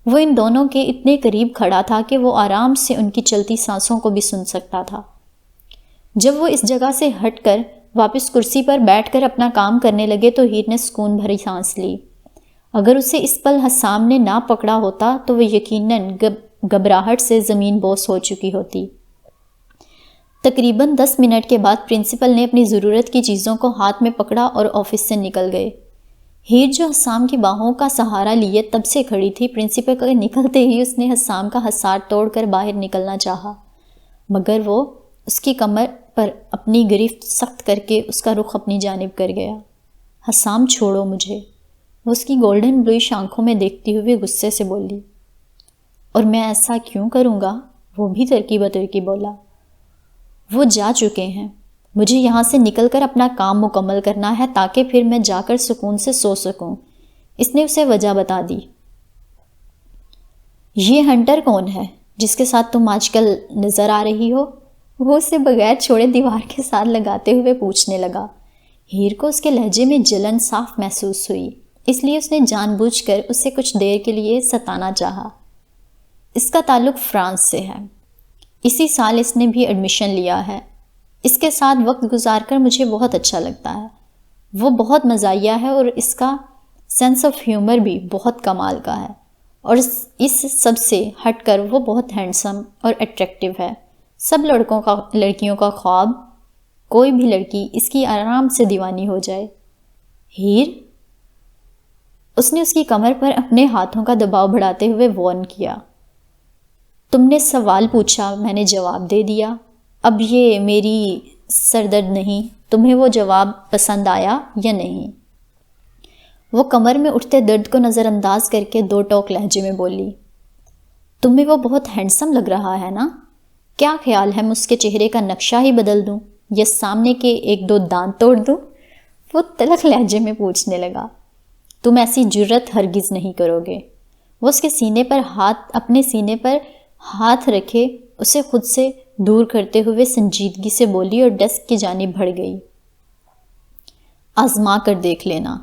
وہ ان دونوں کے اتنے قریب کھڑا تھا کہ وہ آرام سے ان کی چلتی سانسوں کو بھی سن سکتا تھا۔ جب وہ اس جگہ سے ہٹ کر واپس کرسی پر بیٹھ کر اپنا کام کرنے لگے تو ہیر نے سکون بھری سانس لی۔ اگر اسے اس پل حسام نے نہ پکڑا ہوتا تو وہ یقیناً گھبراہٹ سے زمین بوس ہو چکی ہوتی۔ تقریباً 10 منٹ کے بعد پرنسپل نے اپنی ضرورت کی چیزوں کو ہاتھ میں پکڑا اور آفس سے نکل گئے۔ ہیر جو حسام کی باہوں کا سہارا لیے تب سے کھڑی تھی، پرنسپل کے نکلتے ہی اس نے حسام کا حصار توڑ کر باہر نکلنا چاہا، مگر وہ اس کی کمر پر اپنی گرفت سخت کر کے اس کا رخ اپنی جانب کر گیا۔ حسام چھوڑو مجھے، وہ اس کی گولڈن بلوئش آنکھوں میں دیکھتی ہوئے غصے سے بولی۔ اور میں ایسا کیوں کروں گا؟ وہ بھی ترکی بترکی بولا۔ وہ جا چکے ہیں، مجھے یہاں سے نکل کر اپنا کام مکمل کرنا ہے تاکہ پھر میں جا کر سکون سے سو سکوں۔ اس نے اسے وجہ بتا دی۔ یہ ہنٹر کون ہے جس کے ساتھ تم آج کل نظر آ رہی ہو؟ وہ اسے بغیر چھوڑے دیوار کے ساتھ لگاتے ہوئے پوچھنے لگا۔ ہیر کو اس کے لہجے میں جلن صاف محسوس ہوئی، اس لیے اس نے جان بوجھ کر اسے کچھ دیر کے لیے ستانا چاہا۔ اس کا تعلق فرانس سے ہے، اسی سال اس نے بھی ایڈمیشن لیا ہے۔ اس کے ساتھ وقت گزار کر مجھے بہت اچھا لگتا ہے۔ وہ بہت مزاحیہ ہے اور اس کا سینس آف ہیومر بھی بہت کمال کا ہے، اور اس سب سے ہٹ کر وہ بہت ہینڈسم اور اٹریکٹیو ہے۔ سب لڑکیوں کا خواب، کوئی بھی لڑکی اس کی آرام سے دیوانی ہو جائے۔ ہیر، اس نے اس کی کمر پر اپنے ہاتھوں کا دباؤ بڑھاتے ہوئے وارن کیا۔ تم نے سوال پوچھا، میں نے جواب دے دیا، اب یہ میری سردرد نہیں، تمہیں وہ جواب پسند آیا یا نہیں؟ وہ کمر میں اٹھتے درد کو نظر انداز کر کے دو ٹوک لہجے میں بولی۔ تمہیں وہ بہت ہینڈسم لگ رہا ہے نا؟ کیا خیال ہے میں اس کے چہرے کا نقشہ ہی بدل دوں یا سامنے کے 1-2 دانت توڑ دوں؟ وہ تلخ لہجے میں پوچھنے لگا۔ تم ایسی جرت ہرگز نہیں کرو گے۔ وہ اس کے سینے پر اپنے سینے پر ہاتھ رکھے اسے خود سے دور کرتے ہوئے سنجیدگی سے بولی اور ڈیسک کی جانب بڑھ گئی۔ آزما کر دیکھ لینا،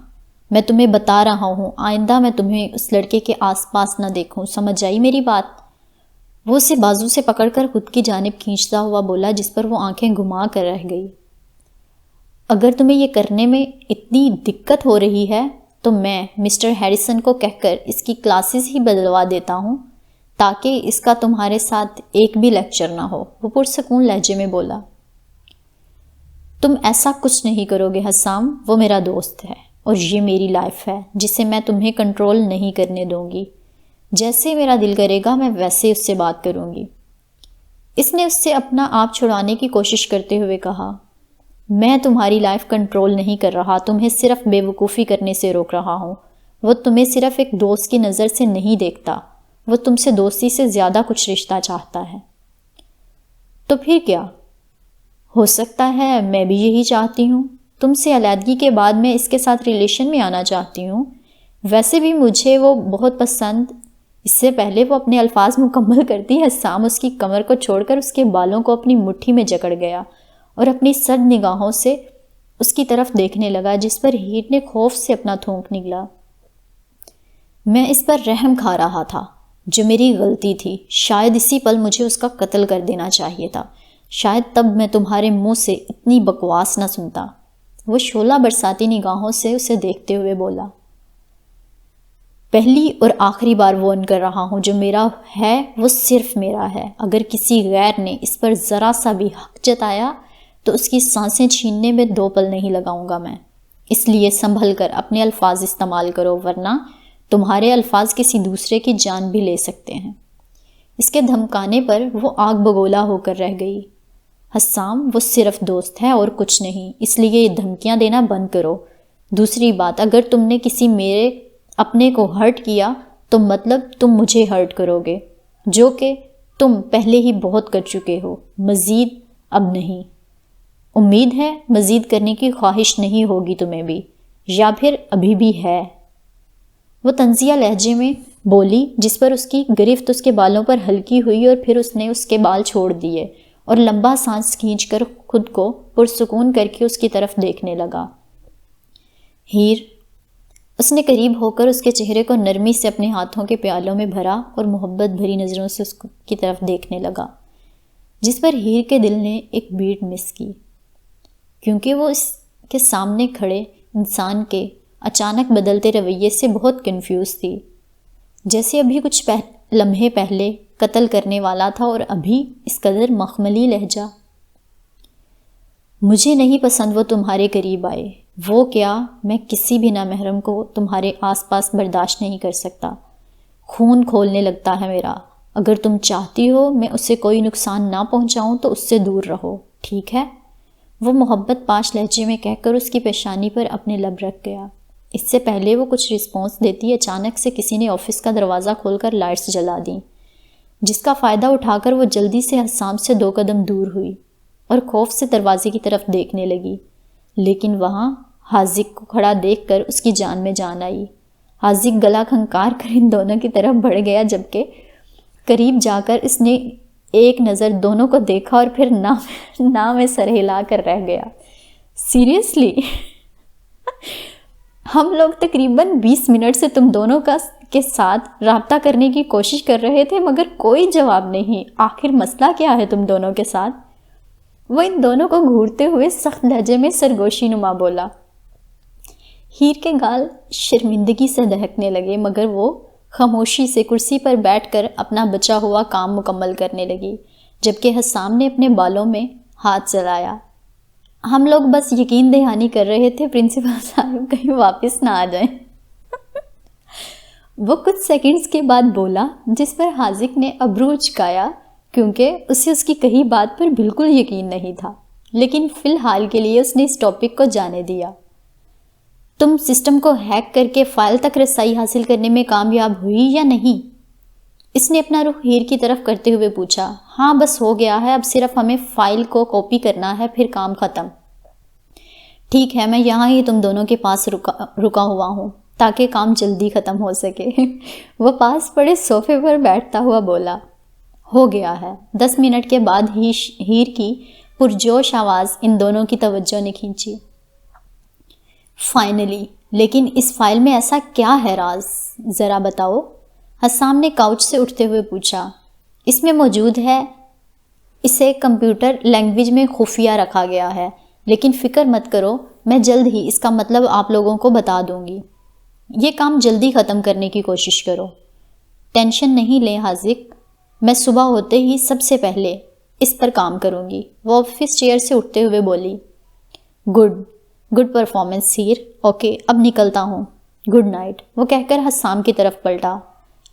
میں تمہیں بتا رہا ہوں، آئندہ میں تمہیں اس لڑکے کے آس پاس نہ دیکھوں، سمجھ آئی میری بات؟ وہ اسے بازو سے پکڑ کر خود کی جانب کھینچتا ہوا بولا، جس پر وہ آنکھیں گھما کر رہ گئی۔ اگر تمہیں یہ کرنے میں اتنی دقت ہو رہی ہے تو میں مسٹر ہیریسن کو کہہ کر اس کی کلاسز ہی بدلوا دیتا ہوں تاکہ اس کا تمہارے ساتھ ایک بھی لیکچر نہ ہو، وہ پرسکون لہجے میں بولا۔ تم ایسا کچھ نہیں کرو گے حسام، وہ میرا دوست ہے اور یہ میری لائف ہے جسے میں تمہیں کنٹرول نہیں کرنے دوں گی۔ جیسے میرا دل کرے گا میں ویسے اس سے بات کروں گی۔ اس نے اس سے اپنا آپ چھڑانے کی کوشش کرتے ہوئے کہا، میں تمہاری لائف کنٹرول نہیں کر رہا، تمہیں صرف بے وقوفی کرنے سے روک رہا ہوں۔ وہ تمہیں صرف ایک دوست کی نظر سے نہیں دیکھتا، وہ تم سے دوستی سے زیادہ کچھ رشتہ چاہتا ہے۔ تو پھر کیا؟ ہو سکتا ہے میں بھی یہی چاہتی ہوں۔ تم سے علیحدگی کے بعد میں اس کے ساتھ ریلیشن میں آنا چاہتی ہوں۔ ویسے بھی مجھے وہ بہت پسند۔ اس سے پہلے وہ اپنے الفاظ مکمل کرتی حسام اس کی کمر کو چھوڑ کر اس کے بالوں کو اپنی مٹھی میں جکڑ گیا اور اپنی سرد نگاہوں سے اس کی طرف دیکھنے لگا، جس پر ہیر نے خوف سے اپنا تھونک نگلا۔ میں اس پر رحم کھا رہا تھا، جو میری غلطی تھی۔ شاید اسی پل مجھے اس کا قتل کر دینا چاہیے تھا، شاید تب میں تمہارے منہ سے اتنی بکواس نہ سنتا۔ وہ شعلہ برساتی نگاہوں سے اسے دیکھتے ہوئے بولا، پہلی اور آخری بار وارن کر رہا ہوں، جو میرا ہے وہ صرف میرا ہے۔ اگر کسی غیر نے اس پر ذرا سا بھی حق جتایا تو اس کی سانسیں چھیننے میں 2 پل نہیں لگاؤں گا میں۔ اس لیے سنبھل کر اپنے الفاظ استعمال کرو، ورنہ تمہارے الفاظ کسی دوسرے کی جان بھی لے سکتے ہیں۔ اس کے دھمکانے پر وہ آگ بگولا ہو کر رہ گئی۔ حسام، وہ صرف دوست ہے اور کچھ نہیں، اس لیے یہ دھمکیاں دینا بند کرو۔ دوسری بات، اگر تم نے کسی میرے اپنے کو ہرٹ کیا تو مطلب تم مجھے ہرٹ کرو گے، جو کہ تم پہلے ہی بہت کر چکے ہو، مزید اب نہیں۔ امید ہے مزید کرنے کی خواہش نہیں ہوگی تمہیں بھی، یا پھر ابھی بھی ہے؟ وہ طنزیہ لہجے میں بولی، جس پر اس کی گرفت اس کے بالوں پر ہلکی ہوئی اور پھر اس نے اس کے بال چھوڑ دیے اور لمبا سانس کھینچ کر خود کو پرسکون کر کے اس کی طرف دیکھنے لگا۔ ہیر، اس نے قریب ہو کر اس کے چہرے کو نرمی سے اپنے ہاتھوں کے پیالوں میں بھرا اور محبت بھری نظروں سے اس کی طرف دیکھنے لگا، جس پر ہیر کے دل نے ایک بیٹ مس کی، کیونکہ وہ اس کے سامنے کھڑے انسان کے اچانک بدلتے رویے سے بہت کنفیوز تھی، جیسے ابھی کچھ لمحے پہلے قتل کرنے والا تھا اور ابھی اس قدر مخملی لہجہ۔ مجھے نہیں پسند وہ تمہارے قریب آئے، وہ کیا، میں کسی بھی نامحرم کو تمہارے آس پاس برداشت نہیں کر سکتا، خون کھولنے لگتا ہے میرا، اگر تم چاہتی ہو میں اسے کوئی نقصان نہ پہنچاؤں تو اس سے دور رہو، ٹھیک ہے؟ وہ محبت پاش لہجے میں کہہ کر اس کی پیشانی پر اپنے لب رکھ گیا۔ اس سے پہلے وہ کچھ رسپانس دیتی اچانک سے کسی نے آفس کا دروازہ کھول کر لائٹس جلا دیں، جس کا فائدہ اٹھا کر وہ جلدی سے حسام سے 2 قدم دور ہوئی اور خوف سے دروازے کی طرف دیکھنے لگی، لیکن وہاں حاذق کو کھڑا دیکھ کر اس کی جان میں جان آئی۔ حاذق گلا کھنکار کر ان دونوں کی طرف بڑھ گیا، جبکہ قریب جا کر اس نے ایک نظر دونوں کو دیکھا اور پھر نہ میں سر ہلا کر رہ گیا۔ سیریسلی؟ ہم لوگ تقریباً 20 منٹ سے تم دونوں کے ساتھ رابطہ کرنے کی کوشش کر رہے تھے مگر کوئی جواب نہیں، آخر مسئلہ کیا ہے تم دونوں کے ساتھ؟ وہ ان دونوں کو گھورتے ہوئے سخت لہجے میں سرگوشی نما بولا۔ ہیر کے گال شرمندگی سے دہکنے لگے مگر وہ خاموشی سے کرسی پر بیٹھ کر اپنا بچا ہوا کام مکمل کرنے لگی، جبکہ حسام نے اپنے بالوں میں ہاتھ چلایا۔ ہم لوگ بس یقین دہانی کر رہے تھے پرنسپل صاحب کہیں واپس نہ آ جائیں۔ وہ کچھ سیکنڈز کے بعد بولا، جس پر حاذق نے ابرو اچکایا کیونکہ اسے اس کی کہی بات پر بالکل یقین نہیں تھا، لیکن فی الحال کے لیے اس نے اس ٹاپک کو جانے دیا۔ تم سسٹم کو ہیک کر کے فائل تک رسائی حاصل کرنے میں کامیاب ہوئی یا نہیں؟ اس نے اپنا رخ ہیر کی طرف کرتے ہوئے پوچھا۔ ہاں بس ہو گیا ہے، اب صرف ہمیں فائل کو کاپی کرنا ہے، پھر کام ختم۔ ٹھیک ہے، میں یہاں ہی تم دونوں کے پاس رکا ہوا ہوں تاکہ کام جلدی ختم ہو سکے۔ وہ پاس پڑے صوفے پر بیٹھتا ہوا بولا۔ ہو گیا ہے۔ 10 منٹ کے بعد ہیر کی پرجوش آواز ان دونوں کی توجہ نے کھینچی۔ فائنلی، لیکن اس فائل میں ایسا کیا ہے راز؟ ذرا بتاؤ، حسام نے کاؤچ سے اٹھتے ہوئے پوچھا۔ اس میں موجود ہے، اسے کمپیوٹر لینگویج میں خفیہ رکھا گیا ہے، لیکن فکر مت کرو، میں جلد ہی اس کا مطلب آپ لوگوں کو بتا دوں گی۔ یہ کام جلدی ختم کرنے کی کوشش کرو۔ ٹینشن نہیں لیں حاذق، میں صبح ہوتے ہی سب سے پہلے اس پر کام کروں گی۔ وہ آفس چیئر سے اٹھتے ہوئے بولی۔ گڈ پرفارمنس ہیر، اوکے اب نکلتا ہوں، گڈ نائٹ۔ وہ کہہ کر حسام کی طرف پلٹا۔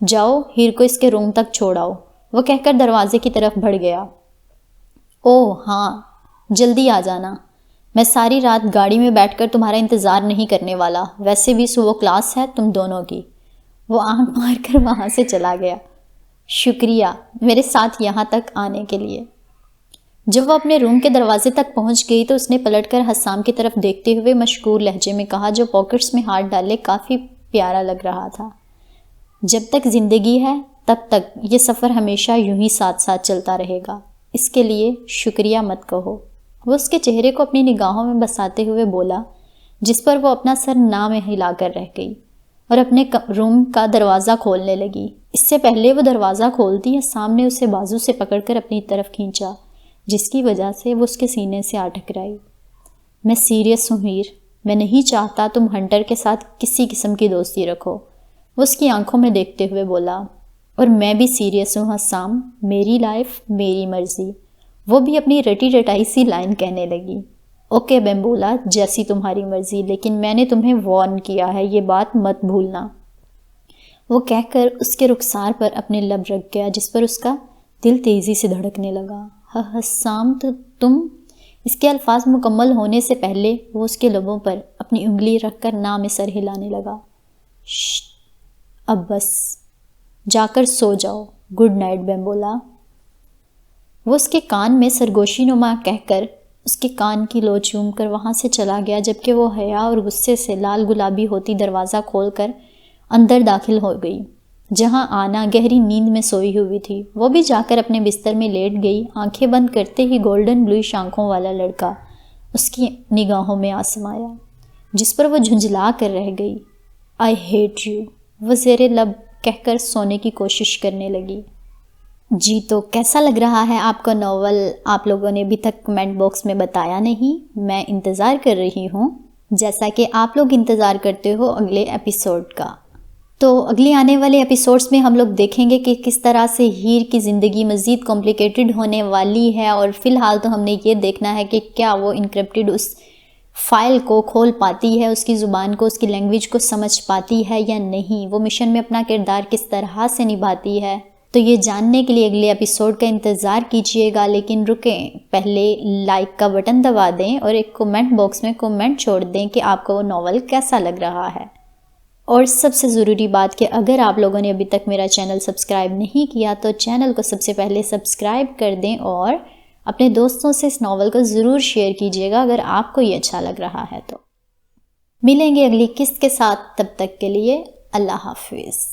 جاؤ ہیر کو اس کے روم تک چھوڑاؤ، وہ کہہ کر دروازے کی طرف بڑھ گیا۔ اوہ ہاں، جلدی آ جانا، میں ساری رات گاڑی میں بیٹھ کر تمہارا انتظار نہیں کرنے والا، ویسے بھی صبح کلاس ہے تم دونوں کی۔ وہ آنکھ مار کر وہاں سے چلا گیا۔ شکریہ میرے ساتھ یہاں تک آنے کے لیے۔ جب وہ اپنے روم کے دروازے تک پہنچ گئی تو اس نے پلٹ کر حسام کی طرف دیکھتے ہوئے مشکور لہجے میں کہا، جو پاکٹس میں ہاتھ ڈالے کافی پیارا لگ رہا تھا۔ جب تک زندگی ہے تب تک یہ سفر ہمیشہ یوں ہی ساتھ ساتھ چلتا رہے گا، اس کے لیے شکریہ مت کہو۔ وہ اس کے چہرے کو اپنی نگاہوں میں بساتے ہوئے بولا، جس پر وہ اپنا سر نہ میں ہلا کر رہ گئی اور اپنے روم کا دروازہ کھولنے لگی۔ اس سے پہلے وہ دروازہ کھولتی حسام نے اسے بازو سے پکڑ کر اپنی طرف کھینچا، جس کی وجہ سے وہ اس کے سینے سے آ ٹکرائی۔ میں سیریس ہوں ہیر، میں نہیں چاہتا تم ہنٹر کے ساتھ کسی قسم کی دوستی رکھو، وہ اس کی آنکھوں میں دیکھتے ہوئے بولا۔ اور میں بھی سیریس ہوں حسام، میری لائف میری مرضی، وہ بھی اپنی رٹی رٹائی سی لائن کہنے لگی۔ اوکے بیمبولا، جیسی تمہاری مرضی، لیکن میں نے تمہیں وارن کیا ہے، یہ بات مت بھولنا۔ وہ کہہ کر اس کے رخسار پر اپنے لب رکھ گیا، جس پر اس کا دل تیزی سے دھڑکنے لگا۔ حسام تم، اس کے الفاظ مکمل ہونے سے پہلے وہ اس کے لبوں پر اپنی انگلی رکھ کر نام سر ہلانے لگا۔ شٹ، اب بس جا کر سو جاؤ، گڈ نائٹ بیمبولا۔ وہ اس کے کان میں سرگوشی نما کہہ کر اس کے کان کی لو چوم کر وہاں سے چلا گیا، جبکہ وہ حیا اور غصے سے لال گلابی ہوتی دروازہ کھول کر اندر داخل ہو گئی، جہاں آنا گہری نیند میں سوئی ہوئی تھی۔ وہ بھی جا کر اپنے بستر میں لیٹ گئی۔ آنکھیں بند کرتے ہی گولڈن بلوئش آنکھوں والا لڑکا اس کی نگاہوں میں آ سمایا۔ جس پر وہ جھنجھلا کر رہ گئی۔ آئی ہیٹ یو، وہ زیر لب کہہ کر سونے کی کوشش کرنے لگی۔ جی تو کیسا لگ رہا ہے آپ کو ناول؟ آپ لوگوں نے ابھی تک کمنٹ باکس میں بتایا نہیں، میں انتظار کر رہی ہوں، جیسا کہ آپ لوگ انتظار کرتے ہو اگلے ایپیسوڈ کا۔ تو اگلی آنے والے ایپیسوڈز میں ہم لوگ دیکھیں گے کہ کس طرح سے ہیر کی زندگی مزید کمپلیکیٹڈ ہونے والی ہے، اور فی الحال تو ہم نے یہ دیکھنا ہے کہ کیا وہ انکرپٹڈ اس فائل کو کھول پاتی ہے، اس کی زبان کو، اس کی لینگویج کو سمجھ پاتی ہے یا نہیں، وہ مشن میں اپنا کردار کس طرح سے نبھاتی ہے۔ تو یہ جاننے کے لیے اگلے ایپیسوڈ کا انتظار کیجئے گا، لیکن رکیں، پہلے لائک کا بٹن دبا دیں اور ایک کومنٹ باکس میں کومنٹ چھوڑ دیں کہ آپ کو وہ ناول کیسا لگ رہا ہے۔ اور سب سے ضروری بات کہ اگر آپ لوگوں نے ابھی تک میرا چینل سبسکرائب نہیں کیا تو چینل کو سب سے پہلے سبسکرائب کر دیں، اور اپنے دوستوں سے اس ناول کو ضرور شیئر کیجئے گا اگر آپ کو یہ اچھا لگ رہا ہے تو۔ ملیں گے اگلی قسط کے ساتھ، تب تک کے لیے اللہ حافظ۔